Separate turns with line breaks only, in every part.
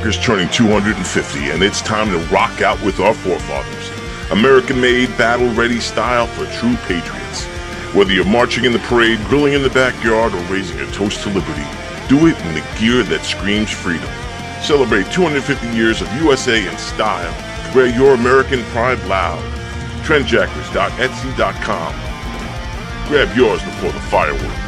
America's turning 250, and it's time to rock out with our forefathers. American-made, battle-ready style for true patriots. Whether you're marching in the parade, grilling in the backyard, or raising a toast to liberty, do it in the gear that screams freedom. Celebrate 250 years of USA in style. Wear your American pride loud. Trendjackers.etsy.com. Grab yours before the fireworks.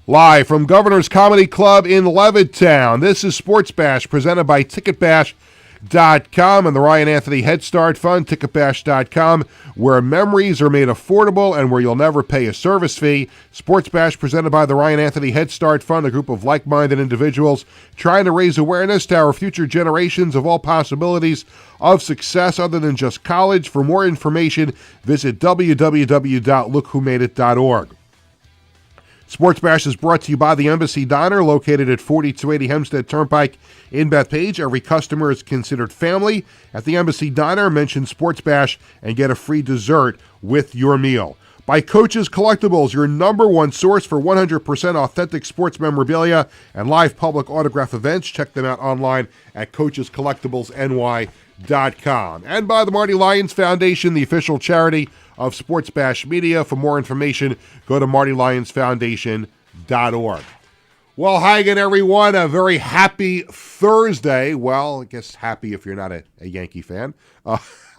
Live from Governor's Comedy Club in Levittown, this is Sports Bash presented by TicketBash.com and the Ryan Anthony Head Start Fund, TicketBash.com, where memories are made affordable and where you'll never pay a service fee. Sports Bash presented by the Ryan Anthony Head Start Fund, a group of like-minded individuals trying to raise awareness to our future generations of all possibilities of success other than just college. For more information, visit www.lookwhomadeit.org. Sports Bash is brought to you by the Embassy Diner, located at 4280 Hempstead Turnpike in Bethpage. Every customer is considered family. At the Embassy Diner, mention Sports Bash and get a free dessert with your meal. By Coach's Collectibles, your number one source for 100% authentic sports memorabilia and live public autograph events. Check them out online at coachescollectiblesny.com. And by the Marty Lyons Foundation, the official charity of Sports Bash Media. For more information, go to martylyonsfoundation.org. Well, hi again, everyone. A very happy Thursday. Well, I guess happy if you're not a Yankee fan.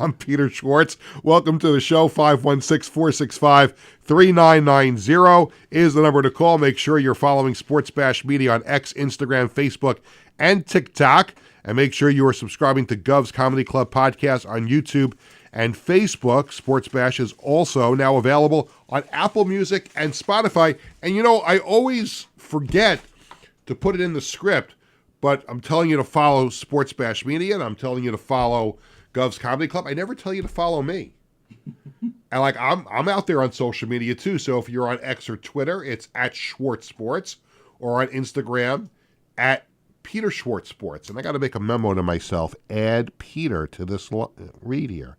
I'm Peter Schwartz. Welcome to the show. 516-465-3990 is the number to call. Make sure you're following Sports Bash Media on X, Instagram, Facebook, and TikTok. And make sure you are subscribing to Govs Comedy Club podcast on YouTube and Facebook. Sports Bash is also now available on Apple Music and Spotify. And I always forget to put it in the script, but I'm telling you to follow Sports Bash Media, and I'm telling you to follow Govs Comedy Club. I never tell you to follow me. And I'm out there on social media too. So if you're on X or Twitter, it's at Schwartz Sports, or on Instagram at Peter Schwartz Sports. And I got to make a memo to myself, add Peter to this read here,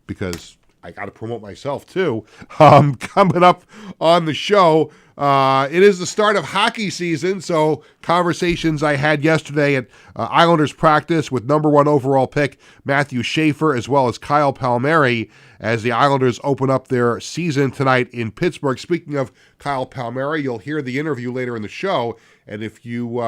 because I got to promote myself too. Coming up on the show, it is the start of hockey season, so conversations I had yesterday at Islanders practice with number 1 overall pick Matthew Schaefer, as well as Kyle Palmieri, as the Islanders open up their season tonight in Pittsburgh. Speaking of Kyle Palmieri, you'll hear the interview later in the show, and if you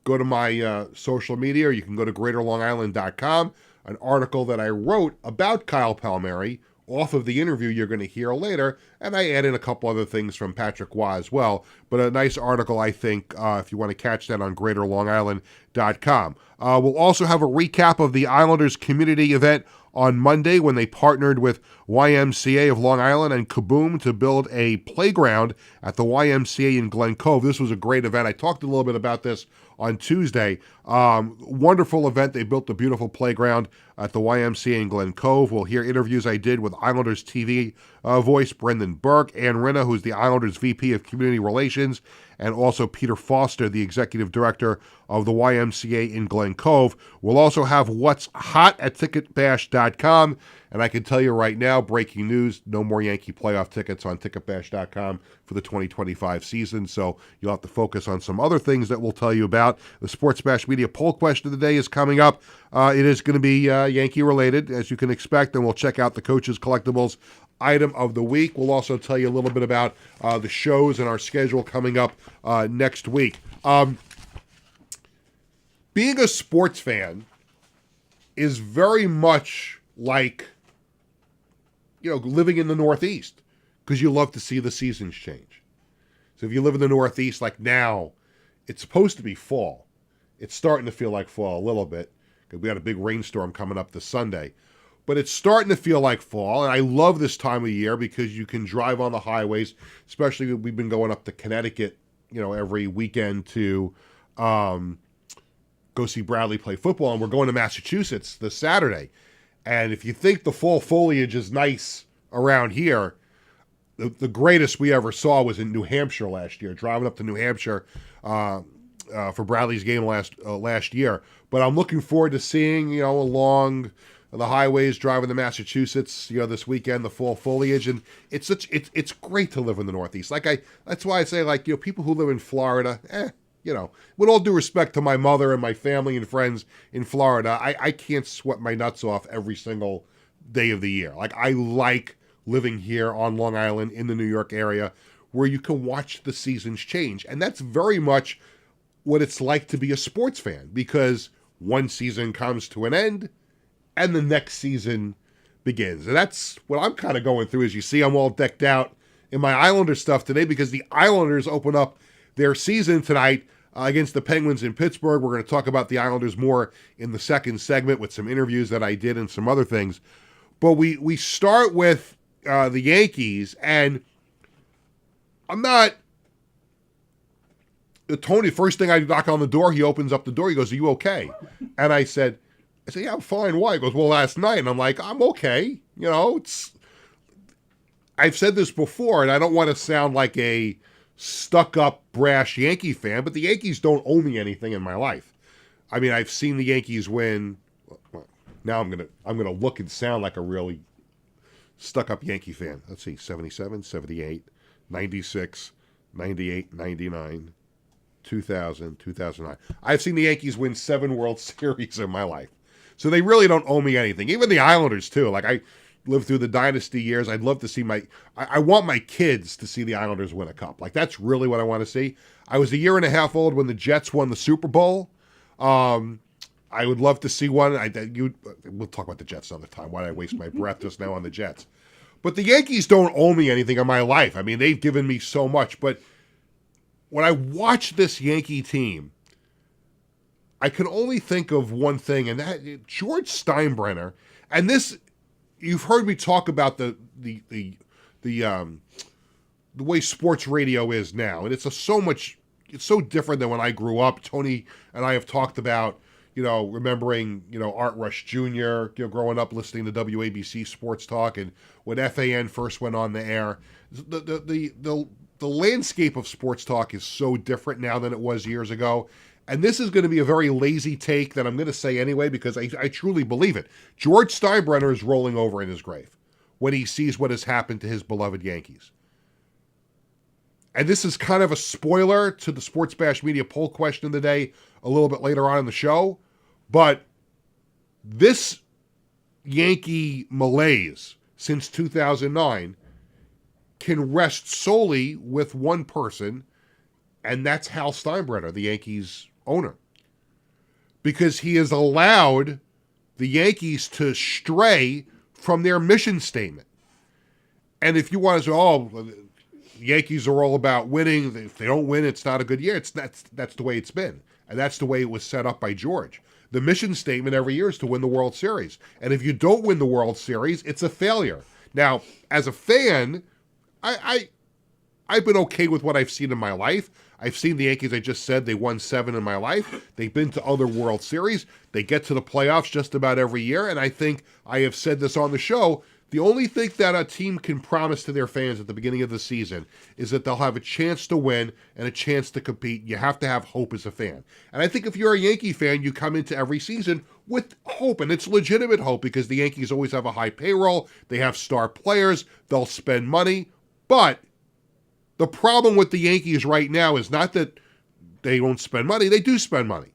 go to my social media, or you can go to greaterlongisland.com, an article that I wrote about Kyle Palmieri off of the interview you're going to hear later, and I add in a couple other things from Patrick Waugh as well. But a nice article, I think, if you want to catch that on greaterlongisland.com. We'll also have a recap of the Islanders community event on Monday when they partnered with YMCA of Long Island and Kaboom to build a playground at the YMCA in Glen Cove. This was a great event. I talked a little bit about this on Tuesday. Wonderful event. They built a beautiful playground at the YMCA in Glen Cove. We'll hear interviews I did with Islanders TV voice Brendan Burke, Ann Rinna, who's the Islanders VP of Community Relations, and also Peter Foster, the Executive Director of the YMCA in Glen Cove. We'll also have What's Hot at ticketbash.com. And I can tell you right now, breaking news, no more Yankee playoff tickets on ticketbash.com for the 2025 season. So you'll have to focus on some other things that we'll tell you about. The Sports Bash Media poll question of the day is coming up. It is going to be Yankee related, as you can expect, and we'll check out the Coaches Collectibles item of the week. We'll also tell you a little bit about the shows and our schedule coming up next week. Being a sports fan is very much like living in the Northeast, because you love to see the seasons change. So if you live in the Northeast, like now, it's supposed to be fall. It's starting to feel like fall a little bit, because we had a big rainstorm coming up this Sunday. But it's starting to feel like fall, and I love this time of year because you can drive on the highways, especially we've been going up to Connecticut, every weekend to go see Bradley play football, and we're going to Massachusetts this Saturday. And if you think the fall foliage is nice around here, the greatest we ever saw was in New Hampshire last year, driving up to New Hampshire for Bradley's game last year. But I'm looking forward to seeing, along the highways, driving to Massachusetts, this weekend, the fall foliage. And it's great to live in the Northeast. That's why I say, people who live in Florida, with all due respect to my mother and my family and friends in Florida, I can't sweat my nuts off every single day of the year. I like living here on Long Island in the New York area, where you can watch the seasons change. And that's very much what it's like to be a sports fan, because one season comes to an end and the next season begins. And that's what I'm kind of going through. As you see, I'm all decked out in my Islander stuff today, because the Islanders open up their season tonight against the Penguins in Pittsburgh. We're going to talk about the Islanders more in the second segment with some interviews that I did and some other things. But we start with the Yankees, and I'm not... Tony, first thing I knock on the door, he opens up the door, he goes, "Are you okay?" And I said, "Yeah, I'm fine. Why?" He goes, "Well, last night." And I'm like, "I'm okay. I've said this before, and I don't want to sound like a stuck-up, brash Yankee fan, but the Yankees don't owe me anything in my life. I mean, I've seen the Yankees win. Now I'm gonna look and sound like a really stuck-up Yankee fan. Let's see, 77, 78, 96, 98, 99, 2000, 2009. I've seen the Yankees win 7 World Series in my life. So they really don't owe me anything. Even the Islanders, too. lived through the dynasty years. I'd love to see I want my kids to see the Islanders win a cup. Like, that's really what I want to see. I was a year and a half old when the Jets won the Super Bowl. I would love to see one. We'll talk about the Jets another time. Why did I waste my breath just now on the Jets? But the Yankees don't owe me anything in my life. I mean, they've given me so much. But when I watch this Yankee team, I can only think of one thing, and that George Steinbrenner. And this, you've heard me talk about the way sports radio is now, and it's so different than when I grew up. Tony and I have talked about, remembering, Art Rush Jr., growing up listening to WABC Sports Talk, and when FAN first went on the air. The landscape of sports talk is so different now than it was years ago. And this is going to be a very lazy take that I'm going to say anyway, because I truly believe it. George Steinbrenner is rolling over in his grave when he sees what has happened to his beloved Yankees. And this is kind of a spoiler to the Sports Bash Media poll question of the day a little bit later on in the show. But this Yankee malaise since 2009 can rest solely with one person, and that's Hal Steinbrenner, the Yankees owner. Because he has allowed the Yankees to stray from their mission statement. And if you want to say, the Yankees are all about winning, if they don't win, it's not a good year. That's the way it's been. And that's the way it was set up by George. The mission statement every year is to win the World Series. And if you don't win the World Series, it's a failure. Now, as a fan, I've been okay with what I've seen in my life. I've seen the Yankees, I just said, they won 7 in my life. They've been to other World Series. They get to the playoffs just about every year. And I think I have said this on the show, the only thing that a team can promise to their fans at the beginning of the season is that they'll have a chance to win and a chance to compete. You have to have hope as a fan. And I think if you're a Yankee fan, you come into every season with hope, and it's legitimate hope because the Yankees always have a high payroll. They have star players. They'll spend money. But the problem with the Yankees right now is not that they don't spend money. They do spend money.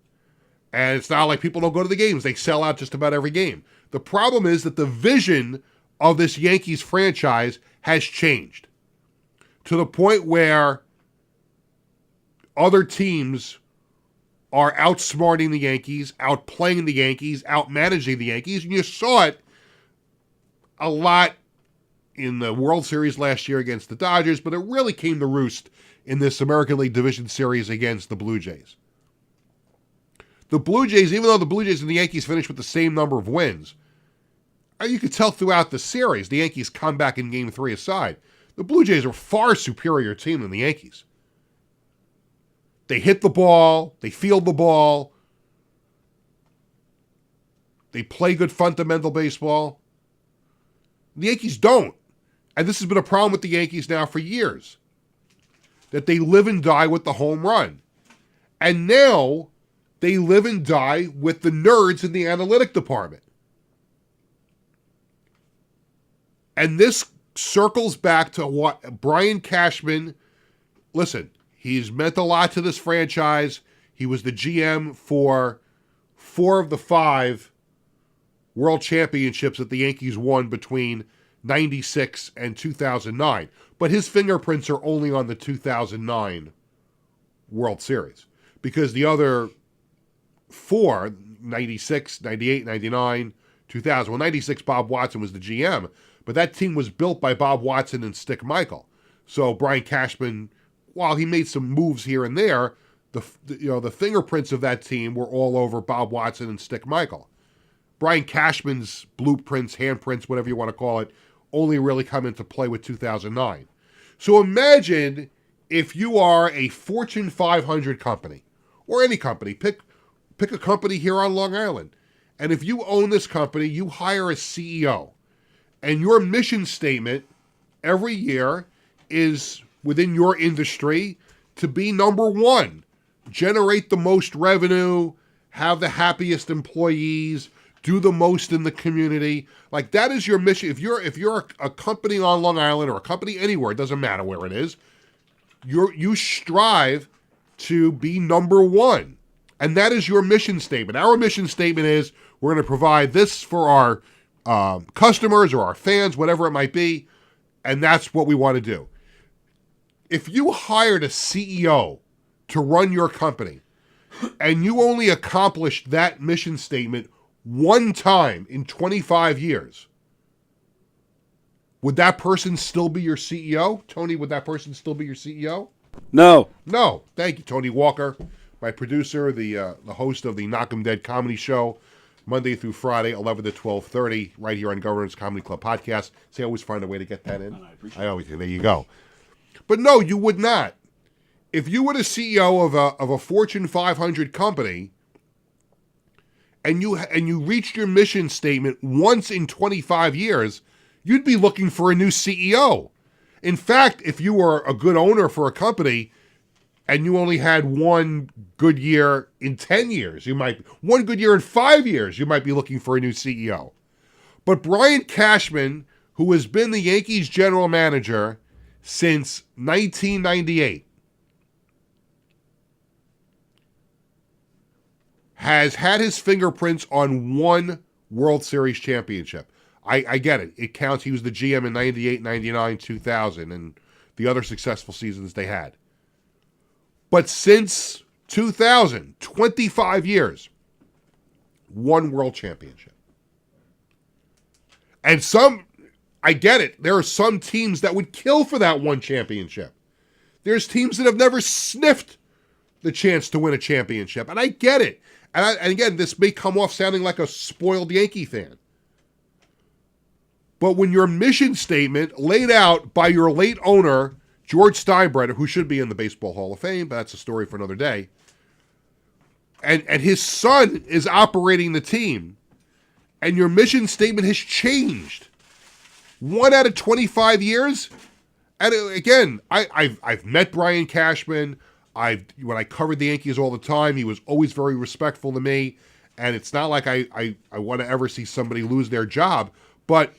And it's not like people don't go to the games. They sell out just about every game. The problem is that the vision of this Yankees franchise has changed to the point where other teams are outsmarting the Yankees, outplaying the Yankees, outmanaging the Yankees. And you saw it a lot in the World Series last year against the Dodgers, but it really came to roost in this American League Division Series against the Blue Jays. The Blue Jays, even though the Blue Jays and the Yankees finished with the same number of wins, you could tell throughout the series, the Yankees come back in Game 3 aside. The Blue Jays are a far superior team than the Yankees. They hit the ball, they field the ball, they play good fundamental baseball. The Yankees don't. And this has been a problem with the Yankees now for years. That they live and die with the home run. And now they live and die with the nerds in the analytic department. And this circles back to what Brian Cashman, listen, he's meant a lot to this franchise. He was the GM for 4 of the 5 World Championships that the Yankees won between 96 and 2009. But his fingerprints are only on the 2009 World Series. Because the other 4, 96, 98, 99, 2000. Well, 96, Bob Watson was the GM. But that team was built by Bob Watson and Stick Michael. So Brian Cashman, while he made some moves here and there, the fingerprints of that team were all over Bob Watson and Stick Michael. Brian Cashman's blueprints, handprints, whatever you want to call it, only really come into play with 2009. So imagine if you are a Fortune 500 company, or any company, pick a company here on Long Island, and if you own this company, you hire a CEO. And your mission statement every year is within your industry to be number 1, generate the most revenue, have the happiest employees, do the most in the community. Like, that is your mission. If you're a company on Long Island or a company anywhere, it doesn't matter where it is, you strive to be number 1. And that is your mission statement. Our mission statement is we're going to provide this for our customers or our fans, whatever it might be, and that's what we want to do. If you hired a CEO to run your company and you only accomplished that mission statement one time in 25 years, would that person still be your CEO? Tony, would that person still be your CEO?
No.
No. Thank you, Tony Walker, my producer, the host of the Knock 'em Dead comedy show, Monday through Friday, 11 to 12:30, right here on Governor's Comedy Club podcast. See, I always find a way to get that in. I always do. There you go. But no, you would not. If you were the CEO of a Fortune 500 company and you reached your mission statement once in 25 years, you'd be looking for a new CEO. In fact, if you were a good owner for a company and you only had one good year in 10 years, one good year in 5 years, you might be looking for a new CEO. But Brian Cashman, who has been the Yankees general manager since 1998, has had his fingerprints on one World Series championship. I get it. It counts. He was the GM in 98, 99, 2000, and the other successful seasons they had. But since 2000, 25 years, one World Championship. And I get it. There are some teams that would kill for that one championship. There's teams that have never sniffed the chance to win a championship. And I get it. And again, this may come off sounding like a spoiled Yankee fan. But when your mission statement laid out by your late owner, George Steinbrenner, who should be in the Baseball Hall of Fame, but that's a story for another day, and his son is operating the team, and your mission statement has changed 1 out of 25 years. And again, I've met Brian Cashman. When I covered the Yankees all the time, he was always very respectful to me, and it's not like I want to ever see somebody lose their job, but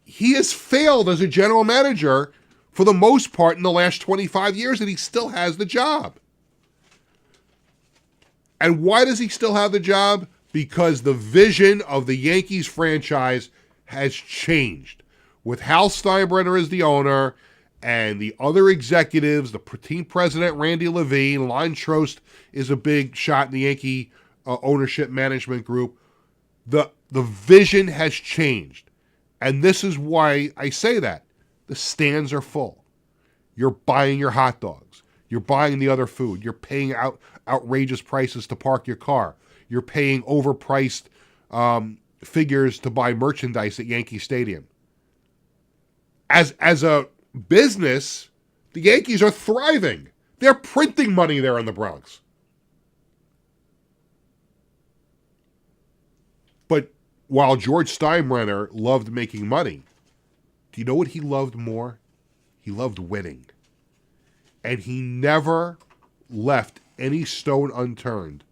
he has failed as a general manager for the most part in the last 25 years, and he still has the job. And why does he still have the job? Because the vision of the Yankees franchise has changed. With Hal Steinbrenner as the owner and the other executives, the team president, Randy Levine, Lon Trost is a big shot in the Yankee ownership management group. The vision has changed. And this is why I say that. The stands are full. You're buying your hot dogs. You're buying the other food. You're paying outrageous prices to park your car. You're paying overpriced figures to buy merchandise at Yankee Stadium. As a business, the Yankees are thriving. They're printing money there in the Bronx. But while George Steinbrenner loved making money, do you know what he loved more? He loved winning. And he never left any stone unturned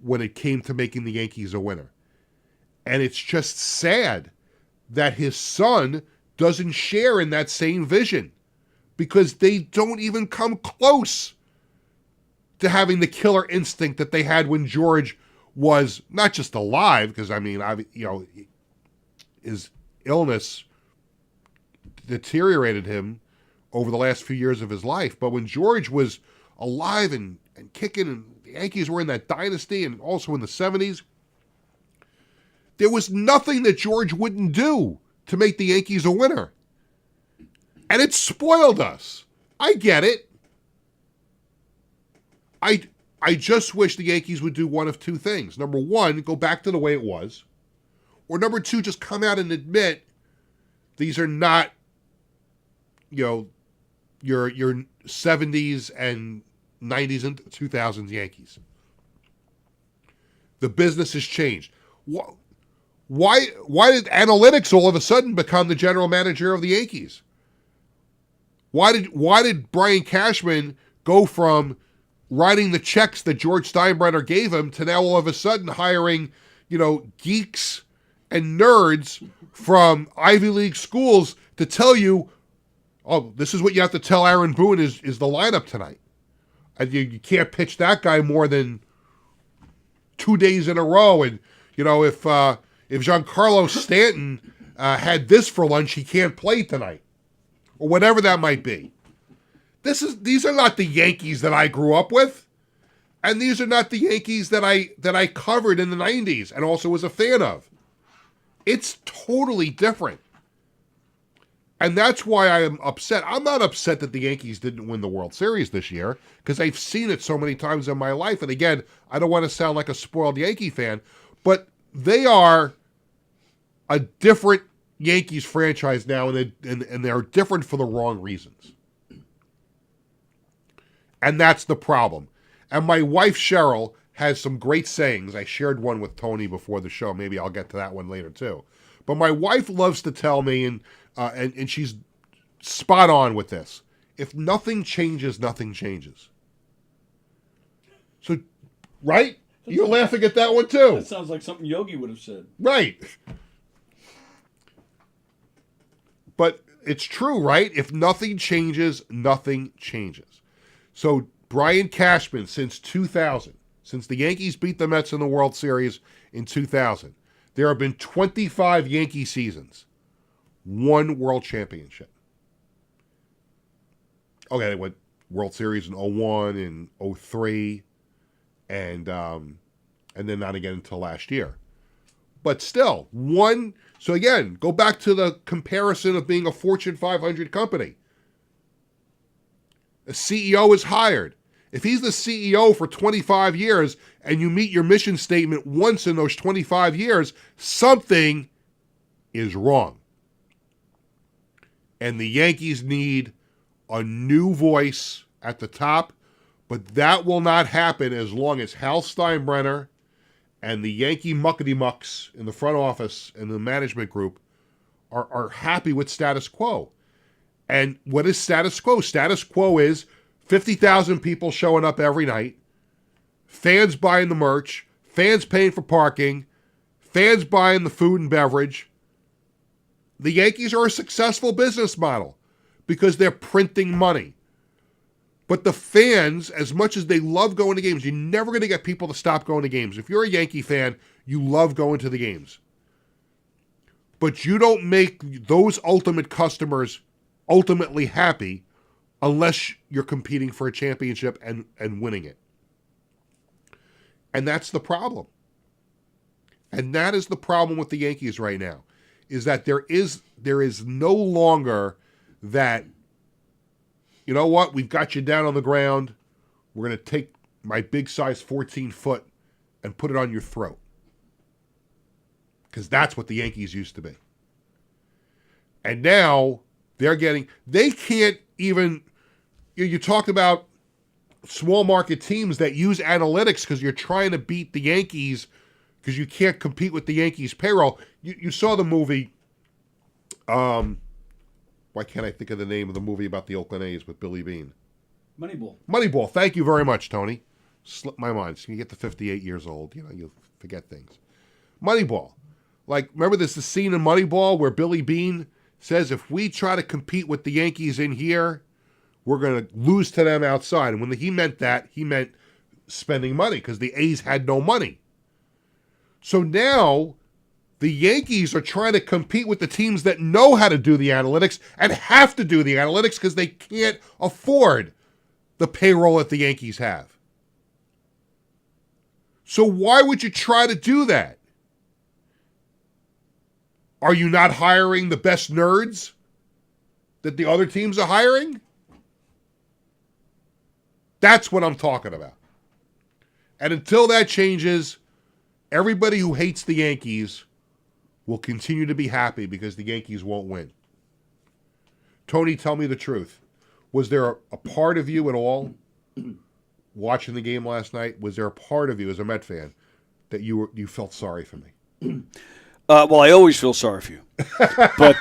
when it came to making the Yankees a winner. And it's just sad that his son doesn't share in that same vision, because they don't even come close to having the killer instinct that they had when George was not just alive, because his illness deteriorated him over the last few years of his life. But when George was alive and kicking, and the Yankees were in that dynasty, and also in the 70s, there was nothing that George wouldn't do to make the Yankees a winner. And it spoiled us. I get it. I just wish the Yankees would do one of two things. Number one, go back to the way it was. Or number two, just come out and admit these are not, your 70s and 90s and 2000s Yankees. The business has changed. Why did analytics all of a sudden become the general manager of the Yankees? Why did Brian Cashman go from writing the checks that George Steinbrenner gave him to now all of a sudden hiring, geeks and nerds from Ivy League schools to tell you, oh, this is what you have to tell Aaron Boone is the lineup tonight. And you can't pitch that guy more than 2 days in a row. And, If Giancarlo Stanton had this for lunch, he can't play tonight, or whatever that might be. These are not the Yankees that I grew up with, and these are not the Yankees that I covered in the 90s and also was a fan of. It's totally different. And that's why I am upset. I'm not upset that the Yankees didn't win the World Series this year, because I've seen it so many times in my life. And again, I don't want to sound like a spoiled Yankee fan, but they are a different Yankees franchise now, and they're different for the wrong reasons. And that's the problem. And my wife, Cheryl, has some great sayings. I shared one with Tony before the show. Maybe I'll get to that one later, too. But my wife loves to tell me, and she's spot on with this, if nothing changes, nothing changes. So, right? You're laughing at that one, too.
That sounds like something Yogi would have said.
Right. But it's true, right? If nothing changes, nothing changes. So Brian Cashman, since 2000, since the Yankees beat the Mets in the World Series in 2000, there have been 25 Yankee seasons, 1 World Championship. Okay, they went World Series in 01 and 03, and then not again until last year. But still, 1. So again, go back to the comparison of being a Fortune 500 company. A CEO is hired. If he's the CEO for 25 years and you meet your mission statement once in those 25 years, something is wrong. And the Yankees need a new voice at the top, but that will not happen as long as Hal Steinbrenner and the Yankee muckety-mucks in the front office and the management group are happy with status quo. And what is status quo? Status quo is 50,000 people showing up every night, fans buying the merch, fans paying for parking, fans buying the food and beverage. The Yankees are a successful business model because they're printing money. But the fans, as much as they love going to games, you're never going to get people to stop going to games. If you're a Yankee fan, you love going to the games. But you don't make those ultimate customers ultimately happy unless you're competing for a championship and winning it. And that's the problem. And that is the problem with the Yankees right now, is that there is no longer that, you know what, we've got you down on the ground, we're going to take my big size 14 foot and put it on your throat. Because that's what the Yankees used to be. And now they can't even, you talked about small market teams that use analytics because you're trying to beat the Yankees because you can't compete with the Yankees payroll. You saw the movie, why can't I think of the name of the movie about the Oakland A's with Billy Beane? Moneyball. Thank you very much, Tony. Slipped my mind. So you get to 58 years old, you forget things. Moneyball. Like, remember this the scene in Moneyball where Billy Beane says if we try to compete with the Yankees in here, we're going to lose to them outside. And when he meant that, he meant spending money because the A's had no money. So now the Yankees are trying to compete with the teams that know how to do the analytics and have to do the analytics because they can't afford the payroll that the Yankees have. So why would you try to do that? Are you not hiring the best nerds that the other teams are hiring? That's what I'm talking about. And until that changes, everybody who hates the Yankees will continue to be happy because the Yankees won't win. Tony, tell me the truth. Was there a part of you at all watching the game last night? Was there a part of you as a Met fan that you felt sorry for me?
Well, I always feel sorry for you, but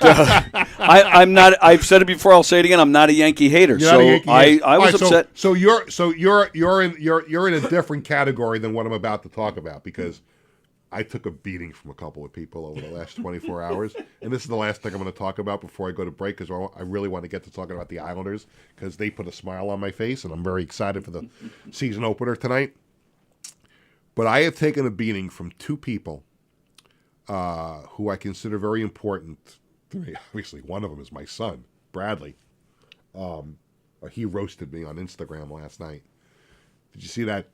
I'm not. I've said it before. I'll say it again. I'm not a Yankee hater. I was upset.
So you're in a different category than what I'm about to talk about because I took a beating from a couple of people over the last 24 hours, and this is the last thing I'm going to talk about before I go to break because I really want to get to talking about the Islanders because they put a smile on my face, and I'm very excited for the season opener tonight. But I have taken a beating from two people. who I consider very important to me. Obviously, one of them is my son, Bradley. He roasted me on Instagram last night. Did you see that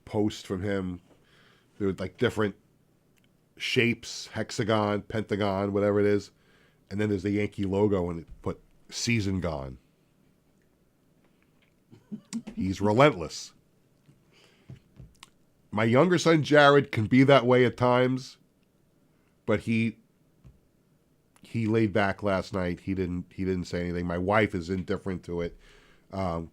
post from him? There were like different shapes, hexagon, pentagon, whatever it is. And then there's the Yankee logo and it put season gone. He's relentless. My younger son, Jared, can be that way at times, but he laid back last night. He didn't say anything. My wife is indifferent to it.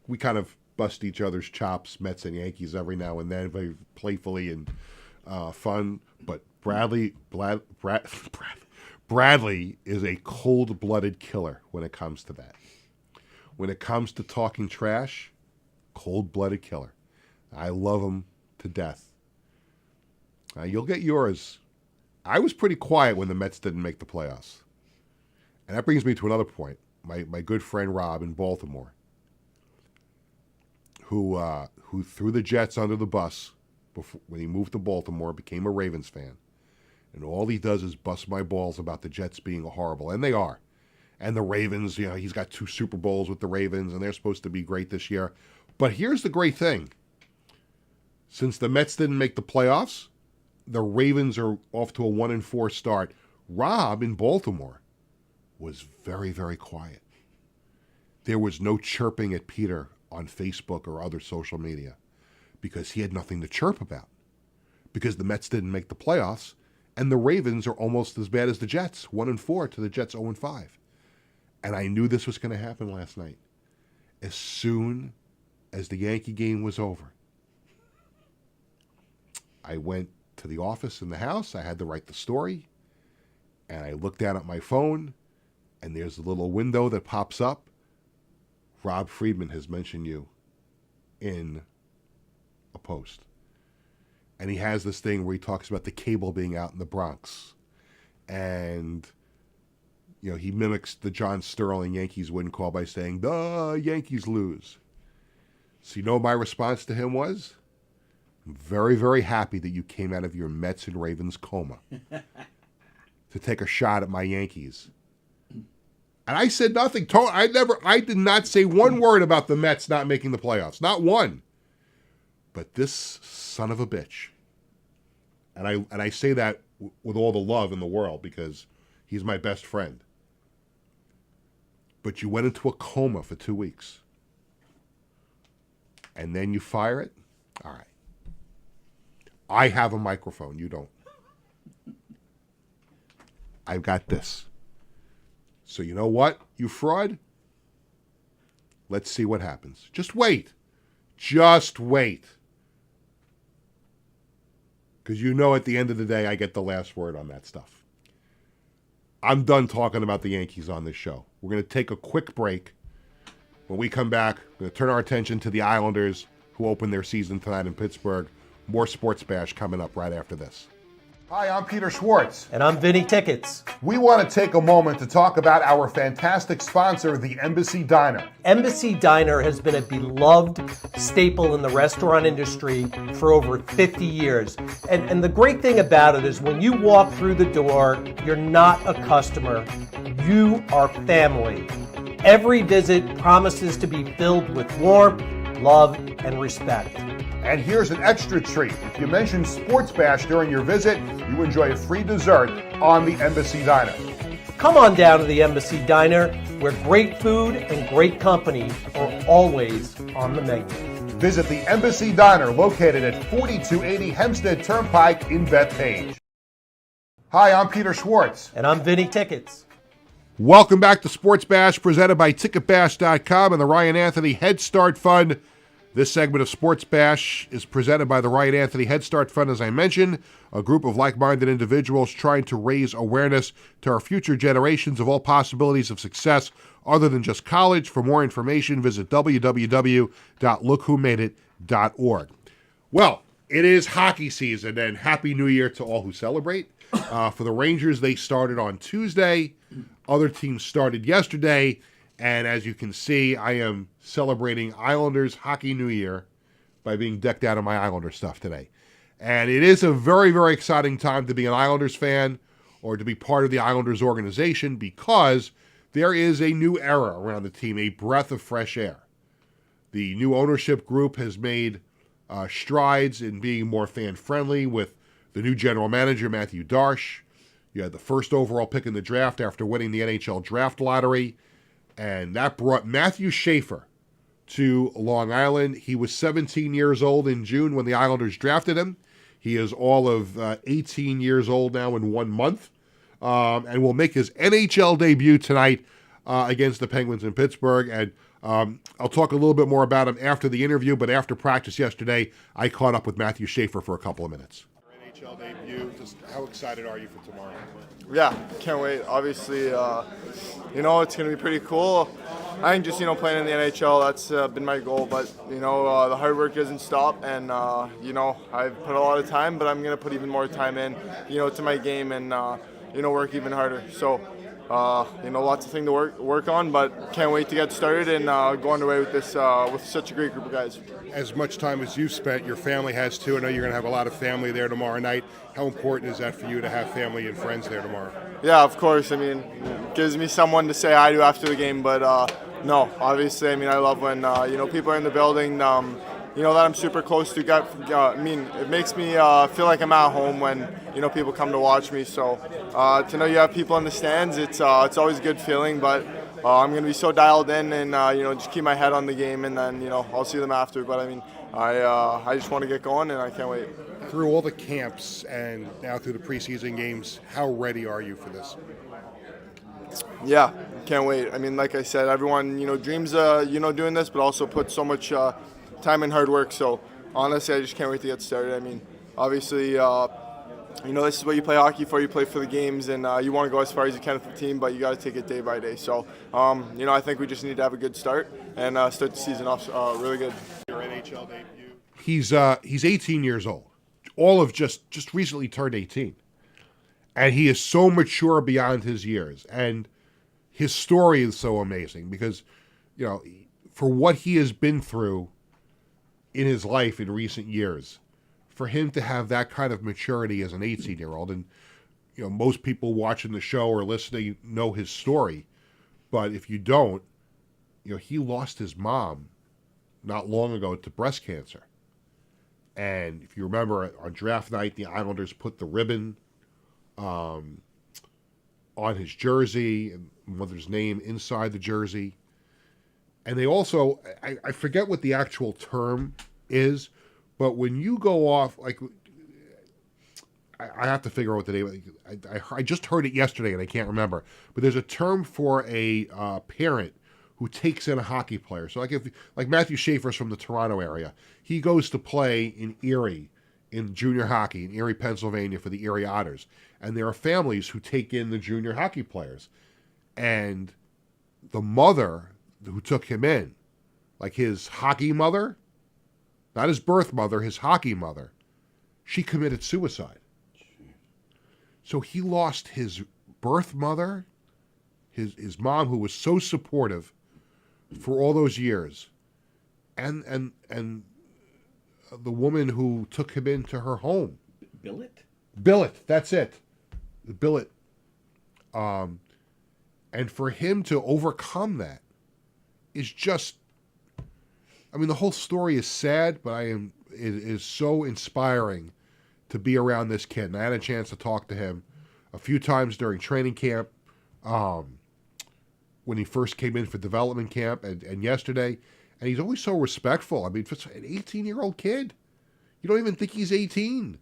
We kind of bust each other's chops, Mets and Yankees, every now and then, very playfully and fun. But Bradley is a cold-blooded killer when it comes to that. When it comes to talking trash, cold-blooded killer. I love him to death. You'll get yours. I was pretty quiet when the Mets didn't make the playoffs. And that brings me to another point. My good friend Rob in Baltimore, who threw the Jets under the bus when he moved to Baltimore, became a Ravens fan. And all he does is bust my balls about the Jets being horrible. And they are. And the Ravens, he's got 2 Super Bowls with the Ravens, and they're supposed to be great this year. But here's the great thing. Since the Mets didn't make the playoffs, the Ravens are off to a 1-4 start. Rob in Baltimore was very, very quiet. There was no chirping at Peter on Facebook or other social media because he had nothing to chirp about. Because the Mets didn't make the playoffs, and the Ravens are almost as bad as the Jets, 1-4 to the Jets 0-5. And I knew this was going to happen last night. As soon as the Yankee game was over, I went to the office in the house. I had to write the story. And I looked down at my phone, and there's a little window that pops up. Rob Friedman has mentioned you in a post. And he has this thing where he talks about the cable being out in the Bronx. And, he mimics the John Sterling Yankees win call by saying, the Yankees lose. So you know what my response to him was? I'm very, very happy that you came out of your Mets and Ravens coma to take a shot at my Yankees. And I said nothing. I did not say one word about the Mets not making the playoffs. Not one. But this son of a bitch, and I say that with all the love in the world because he's my best friend. But you went into a coma for 2 weeks. And then you fire it? All right. I have a microphone. You don't. I've got this. So you know what, you fraud? Let's see what happens. Just wait. Just wait. Because at the end of the day, I get the last word on that stuff. I'm done talking about the Yankees on this show. We're going to take a quick break. When we come back, we're going to turn our attention to the Islanders, who open their season tonight in Pittsburgh. More Sports Bash coming up right after this. Hi, I'm Peter Schwartz.
And I'm Vinny Tickets.
We want to take a moment to talk about our fantastic sponsor, the Embassy Diner.
Embassy Diner has been a beloved staple in the restaurant industry for over 50 years. And the great thing about it is when you walk through the door, you're not a customer. You are family. Every visit promises to be filled with warmth, love, and respect.
And here's an extra treat. If you mention Sports Bash during your visit, you enjoy a free dessert on the Embassy Diner.
Come on down to the Embassy Diner, where great food and great company are always on the menu.
Visit the Embassy Diner, located at 4280 Hempstead Turnpike in Bethpage. Hi, I'm Peter Schwartz.
And I'm Vinny Tickets.
Welcome back to Sports Bash, presented by TicketBash.com and the Ryan Anthony Head Start Fund. This segment of Sports Bash is presented by the Ryan Anthony Head Start Fund, as I mentioned, a group of like-minded individuals trying to raise awareness to our future generations of all possibilities of success other than just college. For more information, visit www.lookwhomadeit.org. Well, it is hockey season, and Happy New Year to all who celebrate. For the Rangers, they started on Tuesday. Other teams started yesterday. And as you can see, I am celebrating Islanders Hockey New Year by being decked out in my Islander stuff today. And it is a very, very exciting time to be an Islanders fan. or to be part of the Islanders organization, because there is a new era around the team, a breath of fresh air. The new ownership group has made strides in being more fan-friendly with the new general manager, Matthew Darsh. You had the first overall pick in the draft after winning the NHL draft lottery, and that brought Matthew Schaefer to Long Island. He was 17 years old in June when the Islanders drafted him. He is all of 18 years old now in 1 month, and will make his NHL debut tonight against the Penguins in Pittsburgh. And I'll talk a little bit more about him after the interview, but after practice yesterday, I caught up with Matthew Schaefer for a couple of minutes. NHL debut, just how excited are you for tomorrow?
Yeah, can't wait. Obviously, it's going to be pretty cool. I think just, playing in the NHL, that's been my goal. But, the hard work doesn't stop. And, I've put a lot of time, but I'm going to put even more time in, to my game and, work even harder. So, lots of things to work on, but can't wait to get started and go underway with this with such a great group of guys.
As much time as you've spent, your family has too. I know you're going to have a lot of family there tomorrow night. How important is that for you to have family and friends there tomorrow?
Yeah, of course. I mean, it gives me someone to say hi to after the game, but no, obviously, I love when, people are in the building, that I'm super close to. It makes me feel like I'm at home when, people come to watch me. So to know you have people in the stands, it's always a good feeling, but I'm going to be so dialed in and, just keep my head on the game, and then, I'll see them after. But, I just want to get going, and I can't wait.
Through all the camps and now through the preseason games, how ready are you for this?
Yeah, can't wait. Like I said, everyone, dreams, doing this, but also put so much time and hard work. So, honestly, I just can't wait to get started. Obviously, this is what you play hockey for. You play for the games, and you want to go as far as you can with the team, but you got to take it day by day. So, I think we just need to have a good start and start the season off really good.
Your NHL debut. He's 18 years old. All of just recently turned 18. And he is so mature beyond his years. And his story is so amazing because, for what he has been through in his life in recent years, for him to have that kind of maturity as an 18-year-old, and, most people watching the show or listening know his story. But if you don't, he lost his mom not long ago to breast cancer. And if you remember, on draft night, the Islanders put the ribbon on his jersey and mother's name inside the jersey. And they also, I forget what the actual term is, but when you go off, like, I have to figure out what the name is. I just heard it yesterday and I can't remember. But there's a term for a parent who takes in a hockey player. So like Matthew Schaefer's from the Toronto area. He goes to play in Erie in junior hockey, in Erie, Pennsylvania for the Erie Otters. And there are families who take in the junior hockey players. And the mother who took him in, like his hockey mother, not his birth mother, his hockey mother, she committed suicide. So he lost his birth mother, his mom, who was so supportive for all those years, and the woman who took him into her home. Billet, that's it. Billet. And for him to overcome that is just, the whole story is sad, but it is so inspiring to be around this kid. And I had a chance to talk to him a few times during training camp, when he first came in for development camp and yesterday. And he's always so respectful. For an 18-year-old kid, you don't even think he's 18.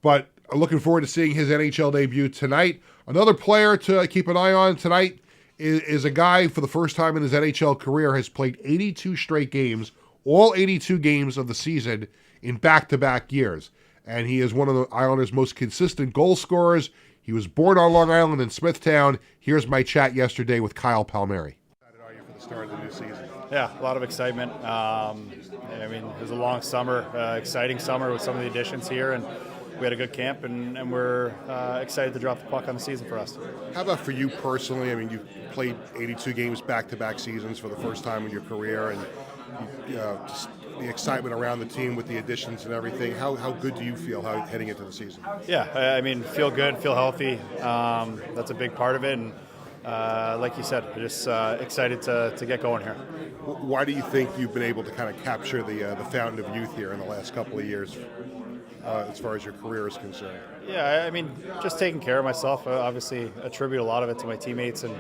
But I'm looking forward to seeing his NHL debut tonight. Another player to keep an eye on tonight is a guy for the first time in his NHL career has played 82 straight games, all 82 games of the season in back-to-back years. And he is one of the Islanders' most consistent goal scorers. He was born on Long Island in Smithtown. Here's my chat yesterday with Kyle Palmieri. How excited are you for the start of the new season?
Yeah, a lot of excitement. It was a long summer, exciting summer with some of the additions here, and we had a good camp, and we're excited to drop the puck on the season for us.
How about for you personally? You played 82 games back-to-back seasons for the first time in your career, and just the excitement around the team with the additions and everything. How good do you feel heading into the season?
Yeah, I mean, feel good, feel healthy. That's a big part of it, and like you said, just excited to get going here.
Why do you think you've been able to kind of capture the fountain of youth here in the last couple of years, as far as your career is concerned?
Yeah, I mean, just taking care of myself. Obviously, attribute a lot of it to my teammates and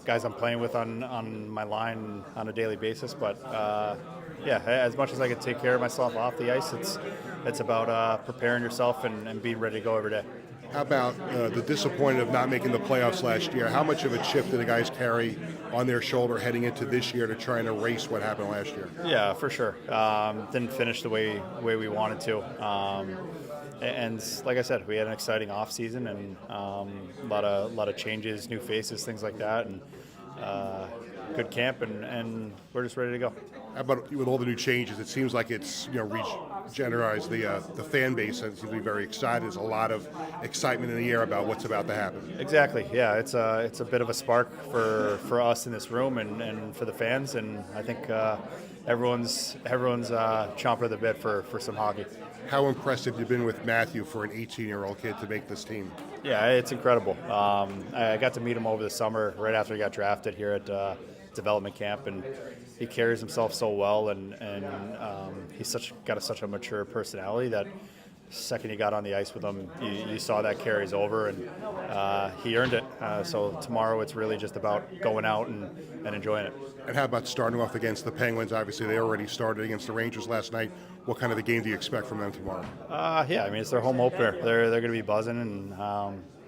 guys I'm playing with on my line on a daily basis. But yeah, as much as I can take care of myself off the ice, it's about preparing yourself and being ready to go every day.
How about the disappointment of not making the playoffs last year? How much of a chip do the guys carry on their shoulder heading into this year to try and erase what happened last year?
Yeah, for sure. Didn't finish the way we wanted to. And like I said, we had an exciting off season and a lot of changes, new faces, things like that, and good camp, and we're just ready to go.
How about with all the new changes? It seems like it's regenerized the fan base and seems to be very excited. There's a lot of excitement in the air about what's about to happen.
Exactly. Yeah, it's a bit of a spark for us in this room and for the fans, and I think everyone's chomping at the bit for some hockey.
How impressive you've been with Matthew for an 18-year-old kid to make this team?
Yeah, it's incredible. I got to meet him over the summer right after he got drafted here at development camp, and he carries himself so well, and he's got such a mature personality that second you got on the ice with him, you saw that carries over, and he earned it. So tomorrow it's really just about going out and enjoying it.
And how about starting off against the Penguins? Obviously, they already started against the Rangers last night. What kind of a game do you expect from them tomorrow?
Yeah, I mean, it's their home opener. They're going to be buzzing, and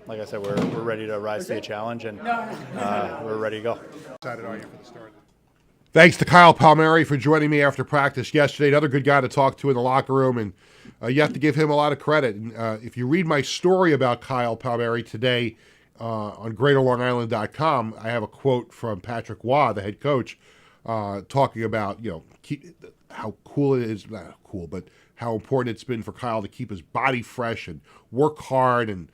like I said, we're ready to rise to the challenge, and we're ready to go.
Excited are you for the start? Thanks to Kyle Palmieri for joining me after practice yesterday. Another good guy to talk to in the locker room, and you have to give him a lot of credit. And, if you read my story about Kyle Palmieri today on GreaterLongIsland.com, I have a quote from Patrick Waugh, the head coach, talking about how cool it is, not cool, but how important it's been for Kyle to keep his body fresh and work hard, and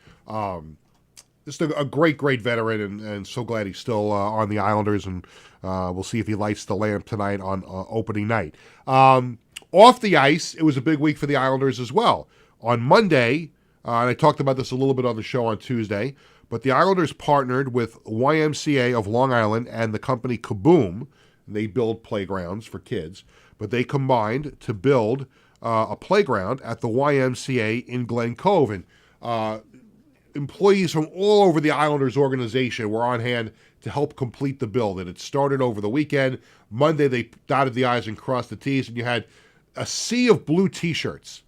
just a great veteran, and so glad he's still on the Islanders, and we'll see if he lights the lamp tonight on opening night. Off the ice, it was a big week for the Islanders as well. On Monday, and I talked about this a little bit on the show on Tuesday, but the Islanders partnered with YMCA of Long Island and the company Kaboom. They build playgrounds for kids, but they combined to build a playground at the YMCA in Glen Cove. And employees from all over the Islanders organization were on hand to help complete the build. And it started over the weekend. Monday, they dotted the I's and crossed the T's, and you had a sea of blue T-shirts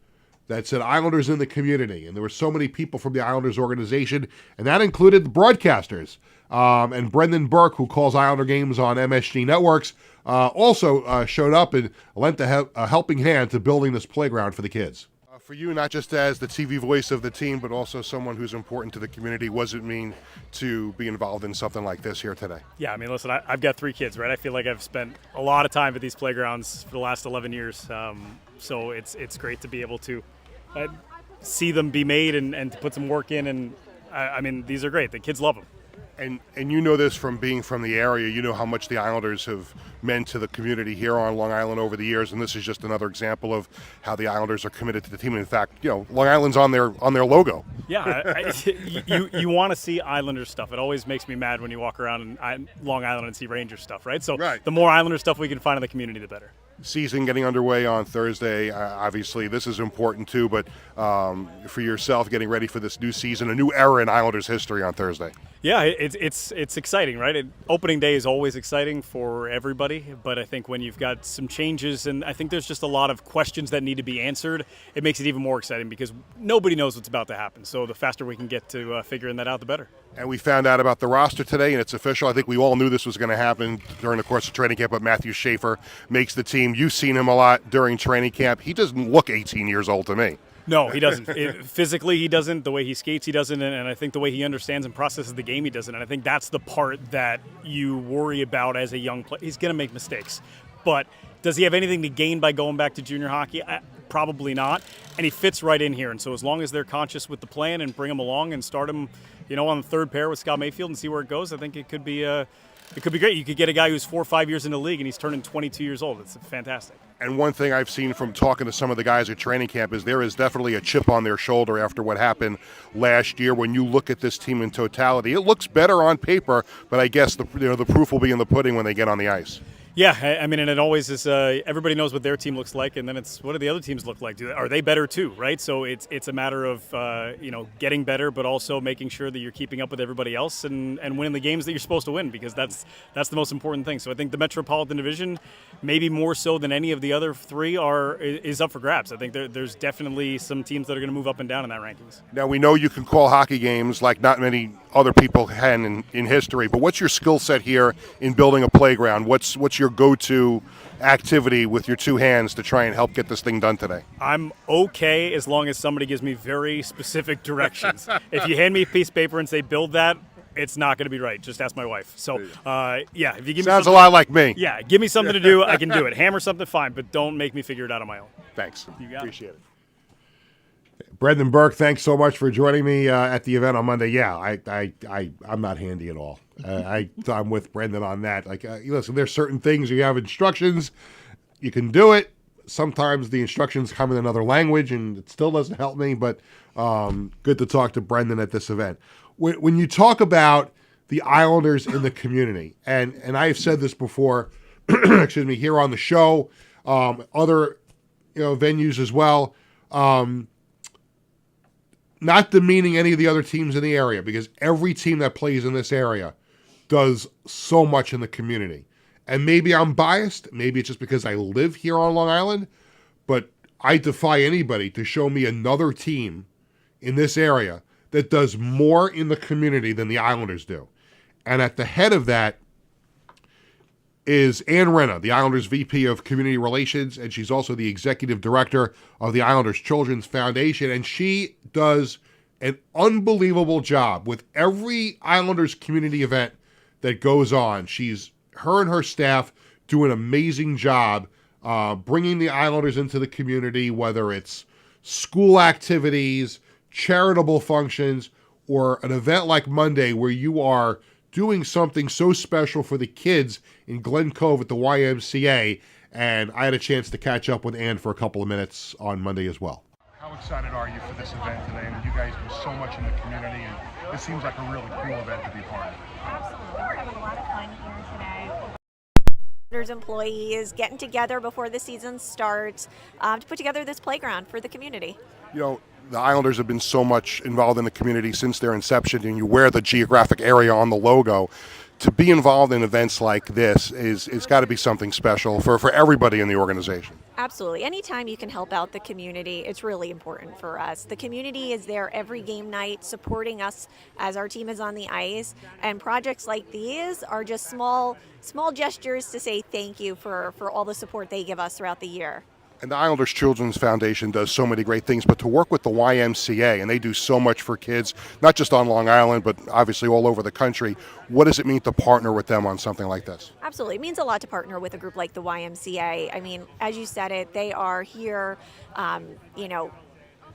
that said Islanders in the community. And there were so many people from the Islanders organization, and that included the broadcasters. And Brendan Burke, who calls Islander games on MSG Networks, also showed up and lent a helping hand to building this playground for the kids. For you, not just as the TV voice of the team, but also someone who's important to the community, what does it mean to be involved in something like this here today?
Yeah, I mean, listen, I've got 3 kids, right? I feel like I've spent a lot of time at these playgrounds for the last 11 years. So it's great to be able to see them be made and to put some work in. And I mean, these are great. The kids love them.
And you know this from being from the area. You know how much the Islanders have meant to the community here on Long Island over the years, and this is just another example of how the Islanders are committed to the team. In fact, Long Island's on their logo.
Yeah, you want to see Islanders stuff. It always makes me mad when you walk around Long Island and see Rangers stuff, right? So The more Islanders stuff we can find in the community, the better.
Season getting underway on Thursday. Obviously, this is important too, but for yourself, getting ready for this new season, a new era in Islanders history on Thursday.
Yeah, it's exciting, right? Opening day is always exciting for everybody, but I think when you've got some changes, and I think there's just a lot of questions that need to be answered, it makes it even more exciting because nobody knows what's about to happen. So the faster we can get to figuring that out, the better.
And we found out about the roster today, and it's official. I think we all knew this was going to happen during the course of training camp, but Matthew Schaefer makes the team. You've seen him a lot during training camp. He doesn't look 18 years old to me.
No, he doesn't. Physically, he doesn't. The way he skates, he doesn't. And I think the way he understands and processes the game, he doesn't. And I think that's the part that you worry about as a young player. He's going to make mistakes. But does he have anything to gain by going back to junior hockey? Probably not. And he fits right in here. And so as long as they're conscious with the plan and bring him along and start him, on the third pair with Scott Mayfield and see where it goes, I think it could be great. You could get a guy who's 4 or 5 years in the league and he's turning 22 years old. It's fantastic.
And one thing I've seen from talking to some of the guys at training camp is there is definitely a chip on their shoulder after what happened last year. When you look at this team in totality, it looks better on paper, but I guess the proof will be in the pudding when they get on the ice.
Yeah, I mean, and it always is. Everybody knows what their team looks like, and then it's what do the other teams look like? Are they better too? Right. So it's a matter of getting better, but also making sure that you're keeping up with everybody else and winning the games that you're supposed to win, because that's the most important thing. So I think the Metropolitan Division, maybe more so than any of the other three, is up for grabs. I think there's definitely some teams that are going to move up and down in that rankings.
Now we know you can call hockey games like not many other people can in history, but what's your skill set here in building a playground? What's your go-to activity with your two hands to try and help get this thing done today?
I'm okay as long as somebody gives me very specific directions. If you hand me a piece of paper and say build that, it's not going to be right. Just ask my wife. So, if you give me
sounds a lot like me.
Yeah, give me something to do, I can do it. Hammer something, fine, but don't make me figure it out on my own.
Thanks.
You got
Appreciate it. Brendan Burke, thanks so much for joining me at the event on Monday. Yeah, I'm not handy at all. I'm with Brendan on that. Listen, there's certain things you have instructions, you can do it. Sometimes the instructions come in another language, and it still doesn't help me. But good to talk to Brendan at this event. When you talk about the Islanders in the community, and I have said this before, excuse me, here on the show, other venues as well. Not demeaning any of the other teams in the area, because every team that plays in this area does so much in the community. And maybe I'm biased. Maybe it's just because I live here on Long Island. But I defy anybody to show me another team in this area that does more in the community than the Islanders do. And at the head of that is Ann Renna, the Islanders VP of Community Relations, and she's also the Executive Director of the Islanders Children's Foundation, and she does an unbelievable job with every Islanders community event that goes on. Her and her staff do an amazing job bringing the Islanders into the community, whether it's school activities, charitable functions, or an event like Monday where you are doing something so special for the kids in Glen Cove at the YMCA. And I had a chance to catch up with Ann for a couple of minutes on Monday as well. How excited are you for this event today? I mean, you guys do so much in the community, and this seems like a really cool event to be part of.
Absolutely. We're having a lot of fun here today. There's employees getting together before the season starts to put together this playground for the community.
The Islanders have been so much involved in the community since their inception, and you wear the geographic area on the logo. To be involved in events like this it's got to be something special for everybody in the organization.
Absolutely. Anytime you can help out the community, it's really important for us. The community is there every game night supporting us as our team is on the ice, and projects like these are just small gestures to say thank you for all the support they give us throughout the year.
And the Islanders Children's Foundation does so many great things, but to work with the YMCA, and they do so much for kids, not just on Long Island, but obviously all over the country, what does it mean to partner with them on something like this?
Absolutely. It means a lot to partner with a group like the YMCA. I mean, as you said it, they are here,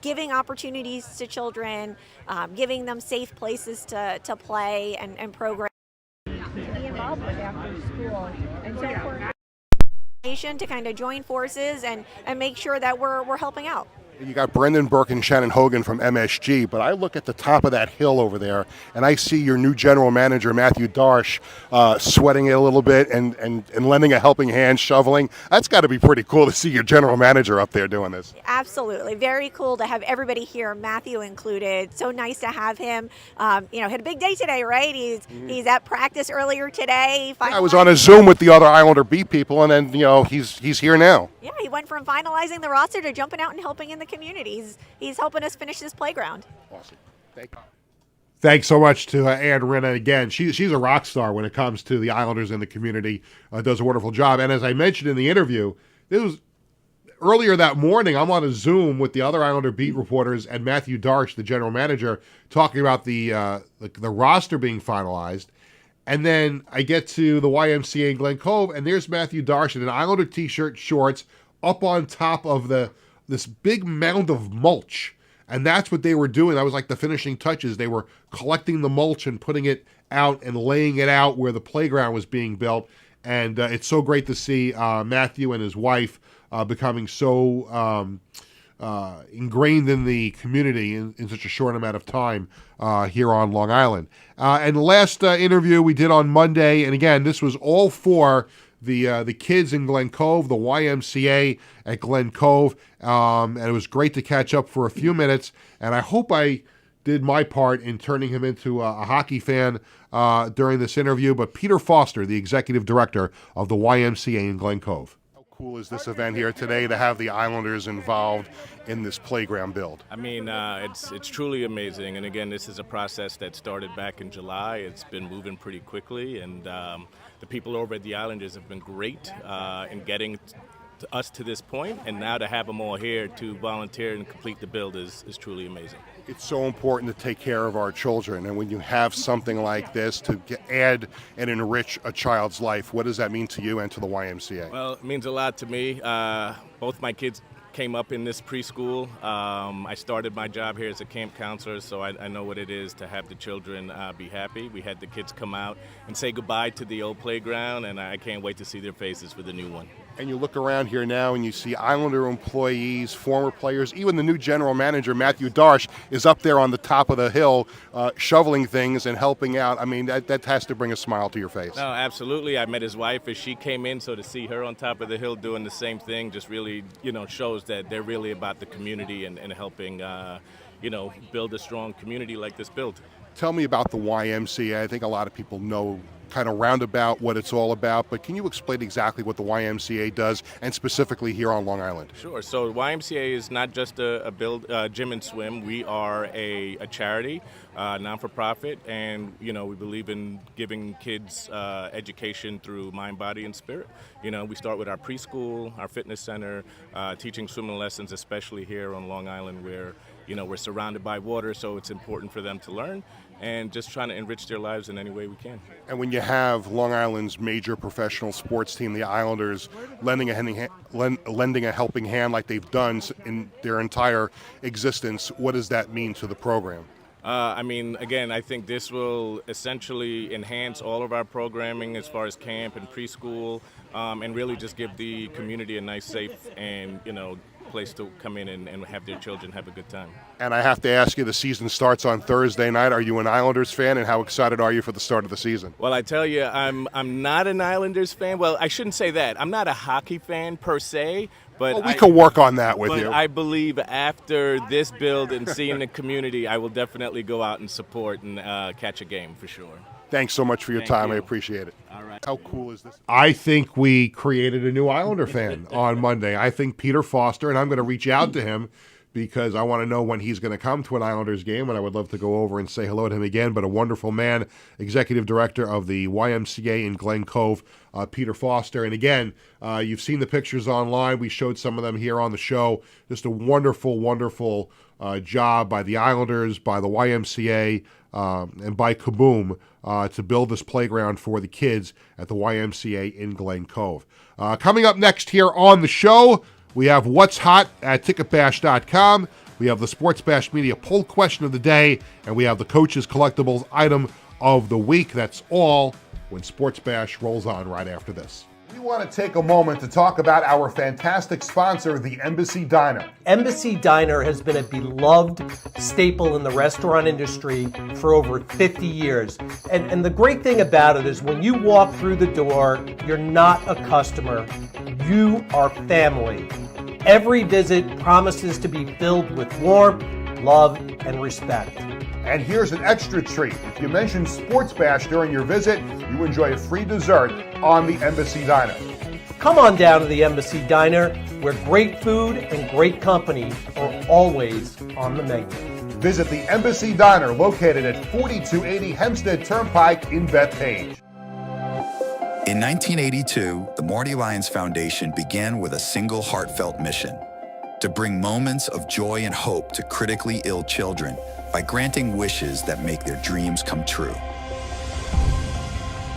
giving opportunities to children, giving them safe places to play and program. Be involved with after school. And so to kind of join forces and make sure that we're helping out.
You got Brendan Burke and Shannon Hogan from MSG, but I look at the top of that hill over there, and I see your new general manager, Matthew Darsh, sweating it a little bit and lending a helping hand, shoveling. That's got to be pretty cool to see your general manager up there doing this.
Absolutely. Very cool to have everybody here, Matthew included. So nice to have him. Had a big day today, right? He's at practice earlier today.
I was on a Zoom with the other Islander beat people, and then, he's here now.
Yeah, he went from finalizing the roster to jumping out and helping in the community. He's helping us finish this playground.
Awesome. Thank you. Thanks so much to Ann Renna. Again, she's a rock star when it comes to the Islanders in the community. Does a wonderful job. And as I mentioned in the interview, this was earlier that morning. I'm on a Zoom with the other Islander beat reporters and Matthew Darsh, the general manager, talking about the roster being finalized. And then I get to the YMCA in Glen Cove, and there's Matthew Darsh in an Islander t-shirt, shorts, up on top of the this big mound of mulch. And that's what they were doing. That was like the finishing touches. They were collecting the mulch and putting it out and laying it out where the playground was being built. And it's so great to see Matthew and his wife becoming so ingrained in the community in such a short amount of time here on Long Island. And the last interview we did on Monday, and again, this was all for the kids in Glen Cove, the YMCA at Glen Cove, and it was great to catch up for a few minutes. And I hope I did my part in turning him into a hockey fan during this interview. But Peter Foster, the executive director of the YMCA in Glen Cove. How cool is this event here today to have the Islanders involved in this playground build?
I mean, it's truly amazing. And again, this is a process that started back in July. It's been moving pretty quickly, and the people over at the Islanders have been great in getting us to this point, and now to have them all here to volunteer and complete the build is truly amazing.
It's so important to take care of our children, and when you have something like this to add and enrich a child's life, what does that mean to you and to the YMCA?
Well, it means a lot to me. Both my kids came up in this preschool. I started my job here as a camp counselor, so I know what it is to have the children be happy. We had the kids come out and say goodbye to the old playground, and I can't wait to see their faces for the new one.
And you look around here now and you see Islander employees, former players, even the new general manager, Matthew Darsh, is up there on the top of the hill shoveling things and helping out. I mean, that has to bring a smile to your face.
No, absolutely. I met his wife as she came in, so to see her on top of the hill doing the same thing just really, shows that they're really about the community and helping, build a strong community like this build.
Tell me about the YMCA. I think a lot of people know kind of roundabout what it's all about, but can you explain exactly what the YMCA does, and specifically here on Long Island?
Sure. So YMCA is not just a gym and swim. We are a charity, non-for-profit, and we believe in giving kids education through mind, body, and spirit. We start with our preschool, our fitness center, teaching swimming lessons, especially here on Long Island, where we're surrounded by water, so it's important for them to learn, and just trying to enrich their lives in any way we can.
And when you have Long Island's major professional sports team, the Islanders, lending a helping hand like they've done in their entire existence, what does that mean to the program?
Again, I think this will essentially enhance all of our programming as far as camp and preschool, and really just give the community a nice, safe, and place to come in and have their children have a good time.
And I have to ask you, the season starts on Thursday night. Are you an Islanders fan, and how excited are you for the start of the season?
Well, I tell you, I'm not an Islanders fan. Well, I shouldn't say that. I'm not a hockey fan per se, but
we can work on that with you.
I believe after this build and seeing the community, I will definitely go out and support and catch a game for sure.
Thanks so much for your time.
You.
I appreciate it.
All right.
How cool is this? I think we created a new Islander fan on Monday. I think Peter Foster, and I'm going to reach out to him because I want to know when he's going to come to an Islanders game, and I would love to go over and say hello to him again. But a wonderful man, executive director of the YMCA in Glen Cove, Peter Foster. And again, you've seen the pictures online. We showed some of them here on the show. Just a wonderful, wonderful job by the Islanders, by the YMCA, and by Kaboom to build this playground for the kids at the YMCA in Glen Cove. Coming up next here on the show, we have What's Hot at ticketbash.com. We have the Sports Bash Media poll question of the day, and we have the Coaches Collectibles item of the week. That's all when Sports Bash rolls on right after this. We want to take a moment to talk about our fantastic sponsor, the Embassy Diner.
Embassy Diner has been a beloved staple in the restaurant industry for over 50 years. And the great thing about it is when you walk through the door, you're not a customer, you are family. Every visit promises to be filled with warmth, love, and respect.
And here's an extra treat. If you mention Sports Bash during your visit, you enjoy a free dessert on the Embassy Diner.
Come on down to the Embassy Diner, where great food and great company are always on the menu.
Visit the Embassy Diner, located at 4280 Hempstead Turnpike in Bethpage.
In 1982, the Marty Lyons Foundation began with a single heartfelt mission: to bring moments of joy and hope to critically ill children by granting wishes that make their dreams come true.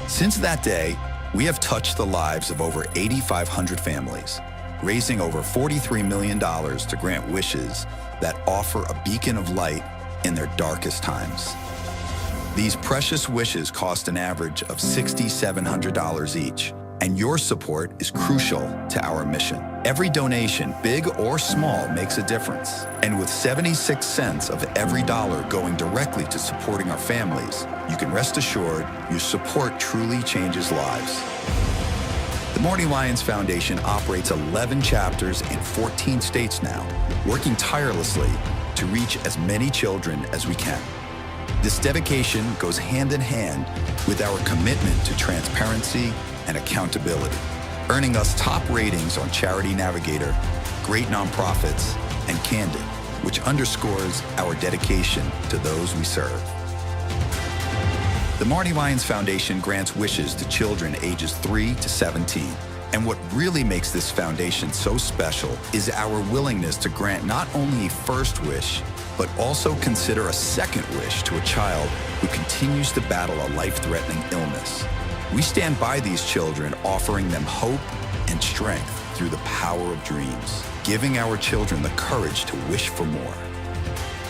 Since that day, we have touched the lives of over 8,500 families, raising over $43 million to grant wishes that offer a beacon of light in their darkest times. These precious wishes cost an average of $6,700 each, and your support is crucial to our mission. Every donation, big or small, makes a difference. And with 76 cents of every dollar going directly to supporting our families, you can rest assured your support truly changes lives. The Marty Lyons Foundation operates 11 chapters in 14 states now, working tirelessly to reach as many children as we can. This dedication goes hand in hand with our commitment to transparency and accountability, earning us top ratings on Charity Navigator, Great Nonprofits, and Candid, which underscores our dedication to those we serve. The Marty Lyons Foundation grants wishes to children ages 3 to 17. And what really makes this foundation so special is our willingness to grant not only a first wish, but also consider a second wish to a child who continues to battle a life-threatening illness. We stand by these children, offering them hope and strength through the power of dreams, giving our children the courage to wish for more.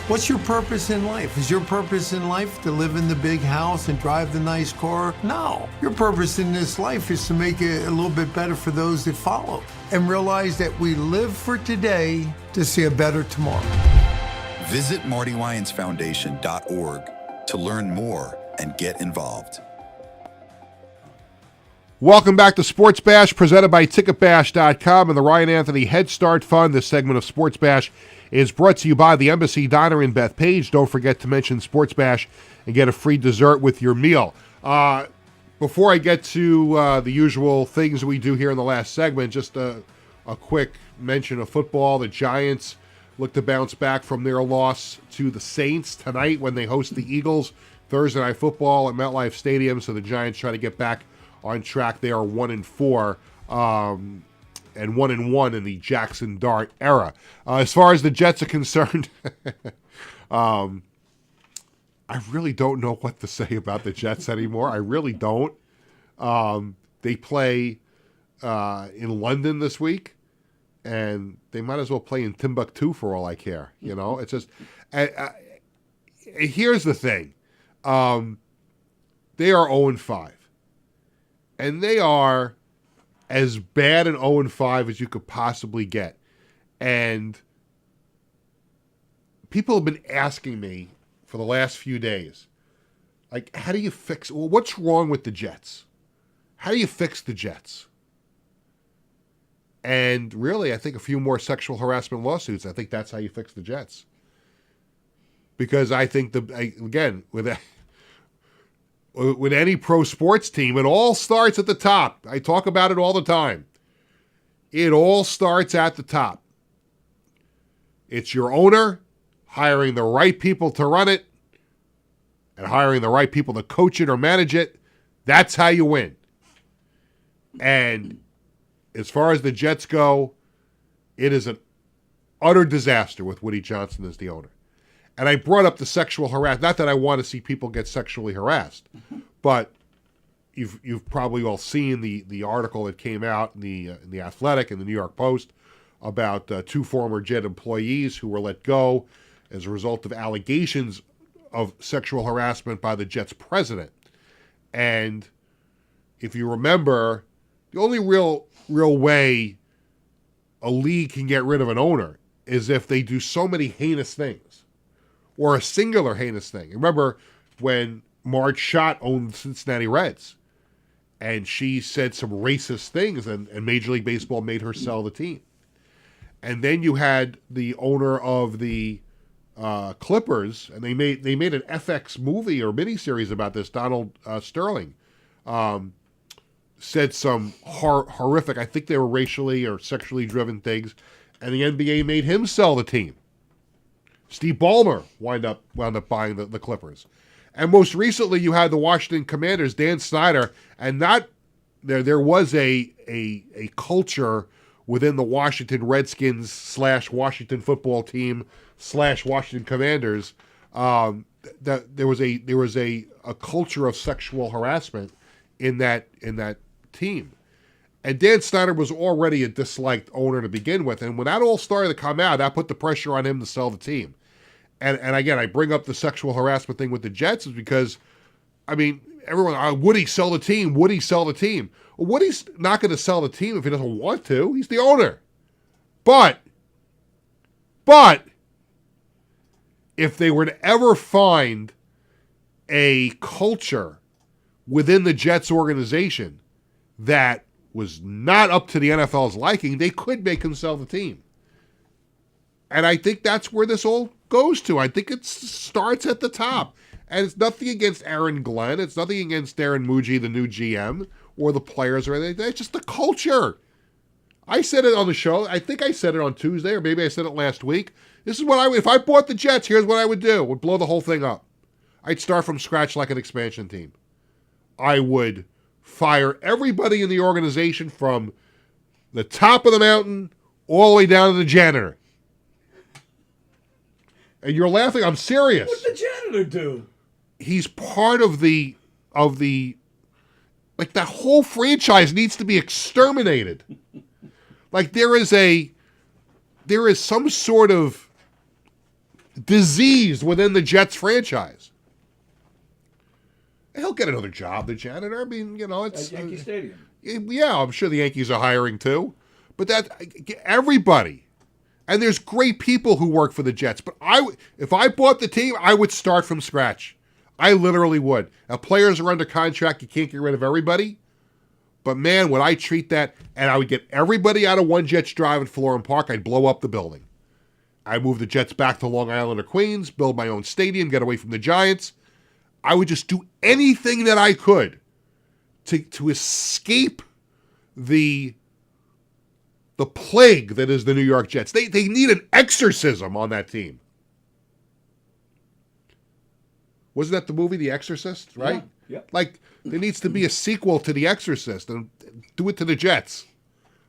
What's your purpose in life? Is your purpose in life to live in the big house and drive the nice car? No. Your purpose in this life is to make it a little bit better for those that follow and realize that we live for today to see a better tomorrow.
Visit MartyLyonsFoundation.org to learn more and get involved.
Welcome back to Sports Bash, presented by TicketBash.com and the Ryan Anthony Head Start Fund. This segment of Sports Bash is brought to you by the Embassy Diner in Bethpage. Don't forget to mention Sports Bash and get a free dessert with your meal. Before I get to the usual things we do here in the last segment, just a quick mention of football. The Giants look to bounce back from their loss to the Saints tonight when they host the Eagles. Thursday Night Football at MetLife Stadium, so the Giants try to get back on track. They are 1-4 and 1-1 in the Jackson Dart era. As far as the Jets are concerned, I really don't know what to say about the Jets anymore. I really don't. They play in London this week, and they might as well play in Timbuktu for all I care. You know, it's just. Here's the thing: they are 0-5, and they are as bad an 0-5 as you could possibly get. And people have been asking me for the last few days, like, how do you fix, well, what's wrong with the Jets? How do you fix the Jets? And really, I think a few more sexual harassment lawsuits. I think that's how you fix the Jets. Because I think, again, with any pro sports team, it all starts at the top. I talk about it all the time. It all starts at the top. It's your owner hiring the right people to run it and hiring the right people to coach it or manage it. That's how you win. And as far as the Jets go, it is an utter disaster with Woody Johnson as the owner. And I brought up the sexual harassment. Not that I want to see people get sexually harassed, but you've probably all seen the article that came out in the Athletic and the New York Post about two former Jet employees who were let go as a result of allegations of sexual harassment by the Jets president. And if you remember, the only real way a league can get rid of an owner is if they do so many heinous things, or a singular heinous thing. Remember when Marge Schott owned the Cincinnati Reds, and she said some racist things, and Major League Baseball made her sell the team. And then you had the owner of the Clippers, and they made an FX movie or miniseries about this. Donald Sterling said some horrific, I think they were racially or sexually driven things, and the NBA made him sell the team. Steve Ballmer wound up buying the Clippers. And most recently, you had the Washington Commanders, Dan Snyder, and there was a culture within the Washington Redskins / Washington football team / Washington Commanders. That there was a culture of sexual harassment in that team, And Dan Snyder was already a disliked owner to begin with. And when that all started to come out, that put the pressure on him to sell the team. And again, I bring up the sexual harassment thing with the Jets is because, I mean, everyone, would he sell the team? Would he sell the team? Well, Woody's not going to sell the team if he doesn't want to. He's the owner. But, if they were to ever find a culture within the Jets organization that was not up to the NFL's liking, they could make him sell the team. And I think that's where this all goes to. I think it starts at the top. And it's nothing against Aaron Glenn. It's nothing against Darren Muji, the new GM, or the players or anything. It's just the culture. I said it on the show. I think I said it on Tuesday, or maybe I said it last week. This is what if I bought the Jets, here's what I would do. I would blow the whole thing up. I'd start from scratch like an expansion team. I would fire everybody in the organization from the top of the mountain all the way down to the janitor. And you're laughing. I'm serious.
What'd the janitor do?
He's part of the like that whole franchise needs to be exterminated. Like there is some sort of disease within the Jets franchise. He'll get another job, the janitor. I mean, it's
at Yankee Stadium.
Yeah, I'm sure the Yankees are hiring too. But that everybody, and there's great people who work for the Jets. But if I bought the team, I would start from scratch. I literally would. Now, players are under contract. You can't get rid of everybody. But man, would I treat that, and I would get everybody out of One Jets Drive at Florham Park. I'd blow up the building. I'd move the Jets back to Long Island or Queens, build my own stadium, get away from the Giants. I would just do anything that I could to escape the plague that is the New York Jets. They need an exorcism on that team. Wasn't that the movie The Exorcist, right?
Yeah. Yep.
Like, there needs to be a sequel to The Exorcist and do it to the Jets.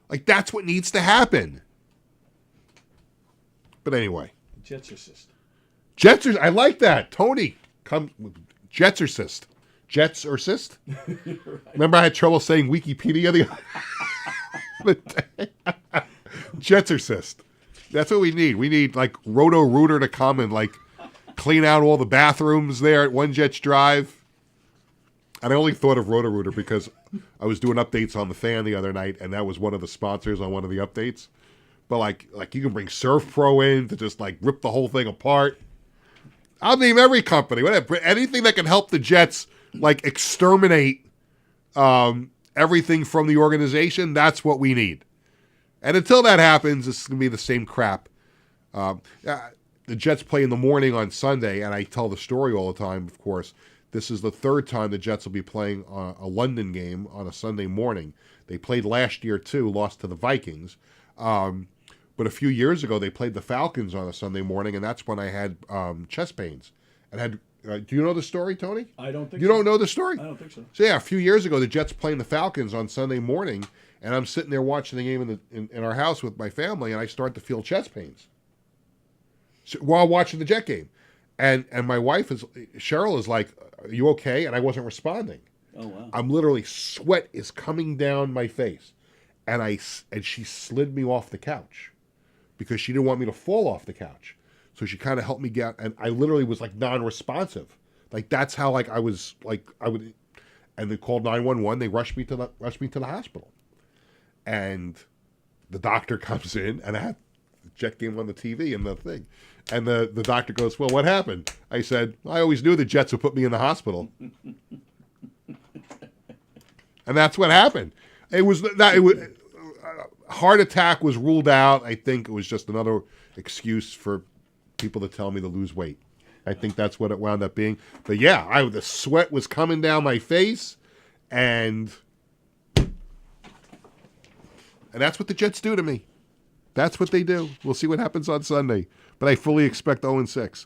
Like, that's what needs to happen. But anyway.
Jetsercist.
I like that. Tony, come. Jetsercist. Jetsercist? Right. Remember I had trouble saying Wikipedia the other day? Jetsercist. That's what we need. We need, like, Roto-Rooter to come and, like, clean out all the bathrooms there at One Jets Drive. And I only thought of Roto-Rooter because I was doing updates on the Fan the other night, and that was one of the sponsors on one of the updates. But, like you can bring Surf Pro in to just, like, rip the whole thing apart. I'll name every company, whatever. Anything that can help the Jets, like, exterminate everything from the organization, that's what we need. And until that happens, it's going to be the same crap. The Jets play in the morning on Sunday, and I tell the story all the time, of course. This is the third time the Jets will be playing a London game on a Sunday morning. They played last year, too, lost to the Vikings. But a few years ago, they played the Falcons on a Sunday morning, and that's when I had chest pains. And had do you know the story, Tony?
I don't think
you
so.
don't know the story?
I don't think so.
So, yeah, a few years ago, the Jets playing the Falcons on Sunday morning, and I'm sitting there watching the game in our house with my family, and I start to feel chest pains while watching the Jet game. And my wife, Cheryl, is like, are you okay? And I wasn't responding.
Oh, wow.
I'm literally, sweat is coming down my face. And she slid me off the couch because she didn't want me to fall off the couch. So she kind of helped me get, and I literally was like non-responsive. Like that's how like I was like I would, and they called 911. They rushed me to the hospital, and the doctor comes in, and I had the Jet game on the TV and the thing, and the doctor goes, "Well, what happened?" I said, "I always knew the Jets would put me in the hospital," and that's what happened. It was heart attack was ruled out. I think it was just another excuse for people to tell me to lose weight. I think that's what it wound up being. But yeah, the sweat was coming down my face, and that's what the Jets do to me. That's what they do. We'll see what happens on Sunday. But I fully expect 0-6.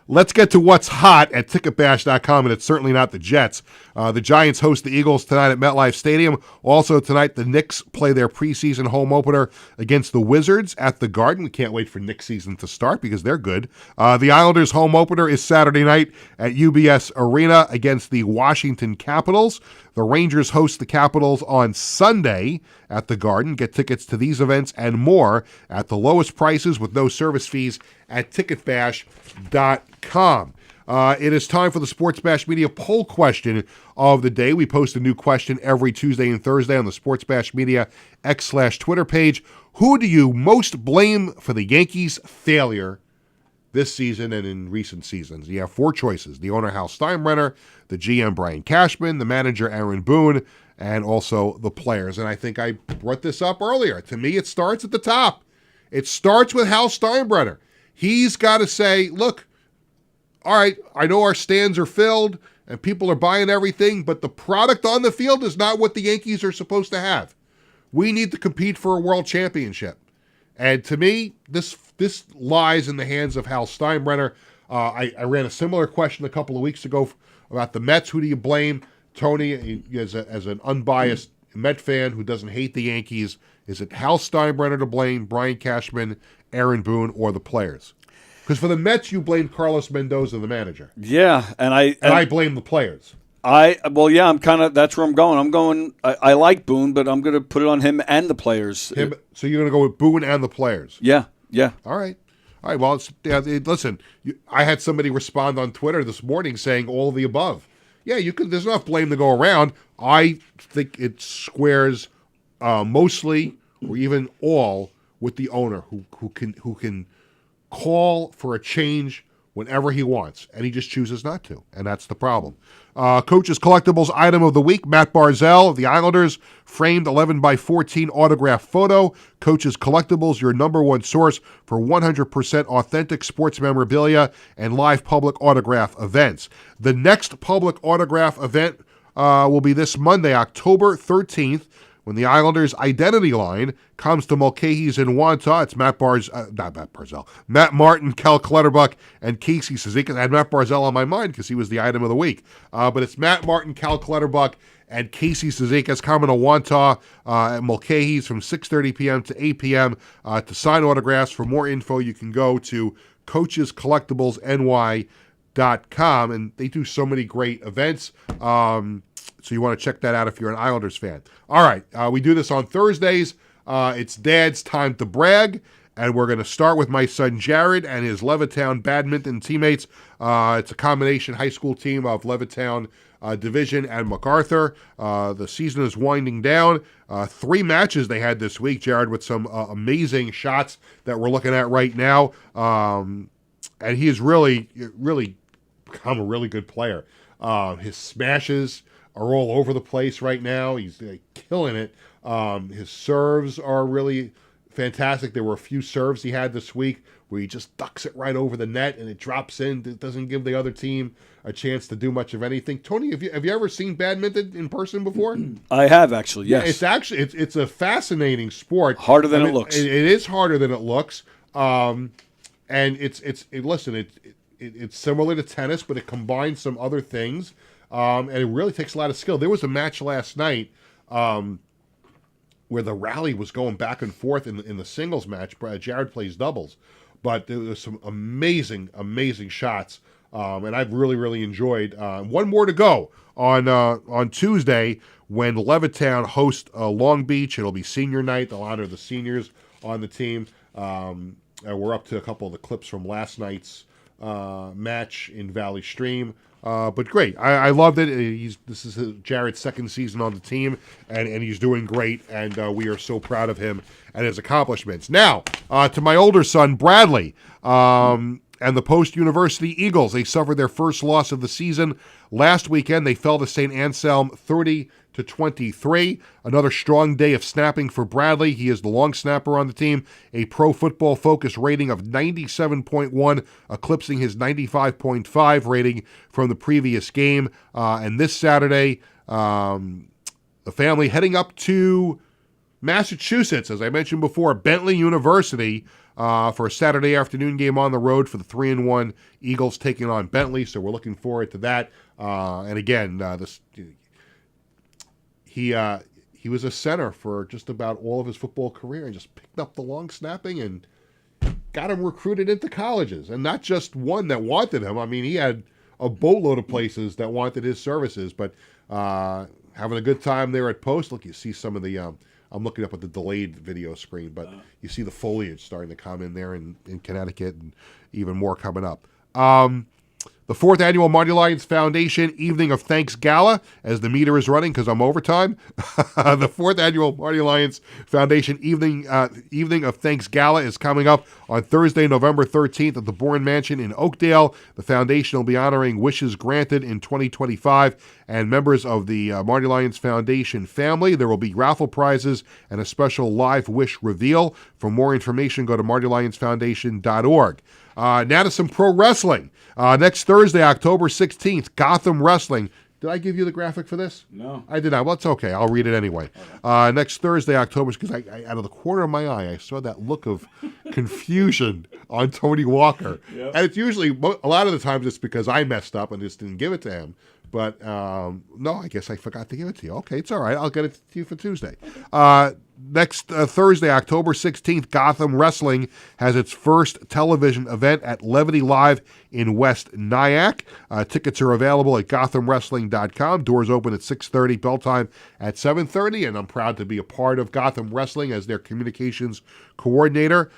Let's get to what's hot at ticketbash.com, and it's certainly not the Jets. The Giants host the Eagles tonight at MetLife Stadium. Also tonight, the Knicks play their preseason home opener against the Wizards at the Garden. We can't wait for Knicks season to start because they're good. The Islanders home opener is Saturday night at UBS Arena against the Washington Capitals. The Rangers host the Capitals on Sunday at the Garden. Get tickets to these events and more at the lowest prices with no service fees at ticketbash.com. It is time for the Sports Bash Media poll question of the day. We post a new question every Tuesday and Thursday on the Sports Bash Media X/Twitter page. Who do you most blame for the Yankees' failure this season and in recent seasons? You have 4 choices: the owner, Hal Steinbrenner; the GM, Brian Cashman; the manager, Aaron Boone; and also the players. And I think I brought this up earlier. To me, it starts at the top. It starts with Hal Steinbrenner. He's got to say, look, all right, I know our stands are filled and people are buying everything, but the product on the field is not what the Yankees are supposed to have. We need to compete for a world championship. And to me, this lies in the hands of Hal Steinbrenner. I ran a similar question a couple of weeks ago about the Mets. Who do you blame? Tony, as an unbiased Met fan who doesn't hate the Yankees, is it Hal Steinbrenner to blame, Brian Cashman, Aaron Boone, or the players? Because for the Mets, you blame Carlos Mendoza, the manager.
Yeah, and I
blame the players.
I'm kind of, that's where I'm going. I like Boone, but I'm going to put it on him and the players.
So you're going to go with Boone and the players?
Yeah.
All right. Well, listen, I had somebody respond on Twitter this morning saying all of the above. Yeah, there's enough blame to go around. I think it squares mostly or even all with the owner who can call for a change whenever he wants, and he just chooses not to, and that's the problem. Coach's Collectibles item of the week, Matt Barzell of the Islanders, framed 11x14 autograph photo. Coach's Collectibles, your number one source for 100% authentic sports memorabilia and live public autograph events. The next public autograph event will be this Monday, October 13th, when the Islanders' identity line comes to Mulcahy's in Wantagh. It's Matt Martin, Cal Clutterbuck, and Casey Cizikas. I had Matt Barzell on my mind because he was the item of the week. But it's Matt Martin, Cal Clutterbuck, and Casey Cizikas coming to Wantagh at Mulcahy's from 6:30 p.m. to 8 p.m. To sign autographs. For more info, you can go to coachescollectiblesny.com, and they do so many great events. So you want to check that out if you're an Islanders fan. All right, we do this on Thursdays. It's Dad's Time to Brag, and we're going to start with my son Jared and his Levittown badminton teammates. It's a combination high school team of Levittown Division and MacArthur. The season is winding down. 3 matches they had this week, Jared, with some amazing shots that we're looking at right now. And he has really become a really good player. His smashes are all over the place right now. He's killing it. His serves are really fantastic. There were a few serves he had this week where he just ducks it right over the net and it drops in. It doesn't give the other team a chance to do much of anything. Tony, have you ever seen badminton in person before?
I have, actually, yes.
It's a fascinating sport.
Harder than it looks.
It is harder than it looks. And it's similar to tennis, but it combines some other things. And it really takes a lot of skill. There was a match last night where the rally was going back and forth in the singles match. Jared plays doubles, but there was some amazing shots, and I've really enjoyed. One more to go on Tuesday when Levittown hosts Long Beach. It'll be senior night. They'll honor the seniors on the team. And we're up to a couple of the clips from last night's match in Valley Stream. But great. I loved it. This is Jared's second season on the team, and he's doing great, and we are so proud of him and his accomplishments. Now, to my older son, Bradley, and the post-university Eagles. They suffered their first loss of the season. Last weekend, they fell to St. Anselm 30-23. Another strong day of snapping for Bradley. He is the long snapper on the team. A Pro Football Focus rating of 97.1, eclipsing his 95.5 rating from the previous game. And this Saturday, the family heading up to Massachusetts, as I mentioned before, Bentley University, for a Saturday afternoon game on the road for the 3-1 Eagles taking on Bentley. So we're looking forward to that. And again, he was a center for just about all of his football career and just picked up the long snapping and got him recruited into colleges. And not just one that wanted him. I mean, he had a boatload of places that wanted his services, but having a good time there at Post. Look, you see some of the, I'm looking up at the delayed video screen, but you see the foliage starting to come in there in Connecticut and even more coming up. The 4th annual Marty Lyons Foundation Evening of Thanks Gala, as the meter is running because I'm overtime. The 4th annual Marty Lyons Foundation Evening of Thanks Gala is coming up on Thursday, November 13th at the Bourne Mansion in Oakdale. The foundation will be honoring wishes granted in 2025 and members of the Marty Lyons Foundation family. There will be raffle prizes and a special live wish reveal. For more information, go to martylyonsfoundation.org. Now to some pro wrestling. Next Thursday, October 16th, Gotham Wrestling. Did I give you the graphic for this?
No.
I did not. Well, it's okay. I'll read it anyway. Next Thursday, October, because I out of the corner of my eye, I saw that look of confusion on Tony Walker. Yep. And it's usually, a lot of the times it's because I messed up and just didn't give it to him. But no, I guess I forgot to give it to you. Okay, it's all right. I'll get it to you for Tuesday. Next Thursday, October 16th, Gotham Wrestling has its first television event at Levity Live in West Nyack. Tickets are available at gothamwrestling.com. Doors open at 6:30, bell time at 7:30, and I'm proud to be a part of Gotham Wrestling as their communications coordinator.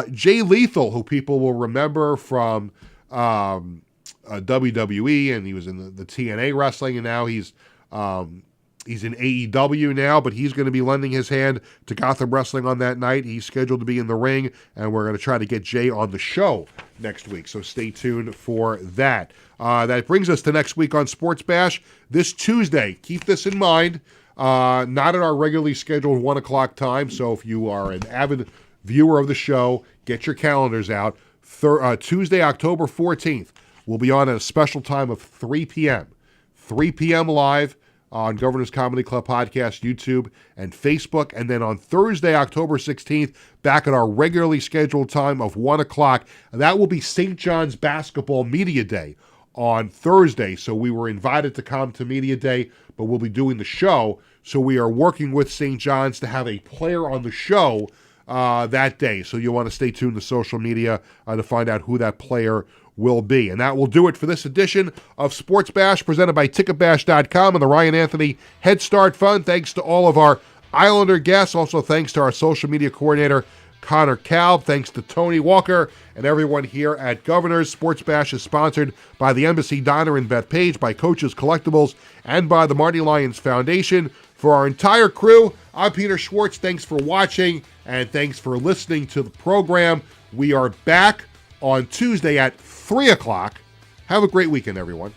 Jay Lethal, who people will remember from WWE, and he was in the TNA wrestling, and now he's in AEW now, but he's going to be lending his hand to Gotham Wrestling on that night. He's scheduled to be in the ring, and we're going to try to get Jay on the show next week, so stay tuned for that. That brings us to next week on Sports Bash. This Tuesday, keep this in mind, not at our regularly scheduled 1 o'clock time, so if you are an avid viewer of the show, get your calendars out. Tuesday, October 14th, we'll be on at a special time of 3 p.m. 3 p.m. live on Governor's Comedy Club Podcast, YouTube, and Facebook. And then on Thursday, October 16th, back at our regularly scheduled time of 1 o'clock. That will be St. John's Basketball Media Day on Thursday. So we were invited to come to Media Day, but we'll be doing the show. So we are working with St. John's to have a player on the show that day. So you'll want to stay tuned to social media to find out who that player will be. And that will do it for this edition of Sports Bash presented by TicketBash.com and the Ryan Anthony Head Start Fund. Thanks to all of our Islander guests. Also thanks to our social media coordinator, Connor Kalb. Thanks to Tony Walker and everyone here at Governors. Sports Bash is sponsored by the Embassy Diner in Bethpage, by Coaches Collectibles, and by the Marty Lyons Foundation. For our entire crew, I'm Peter Schwartz. Thanks for watching, and thanks for listening to the program. We are back on Tuesday at 3 o'clock. Have a great weekend, everyone.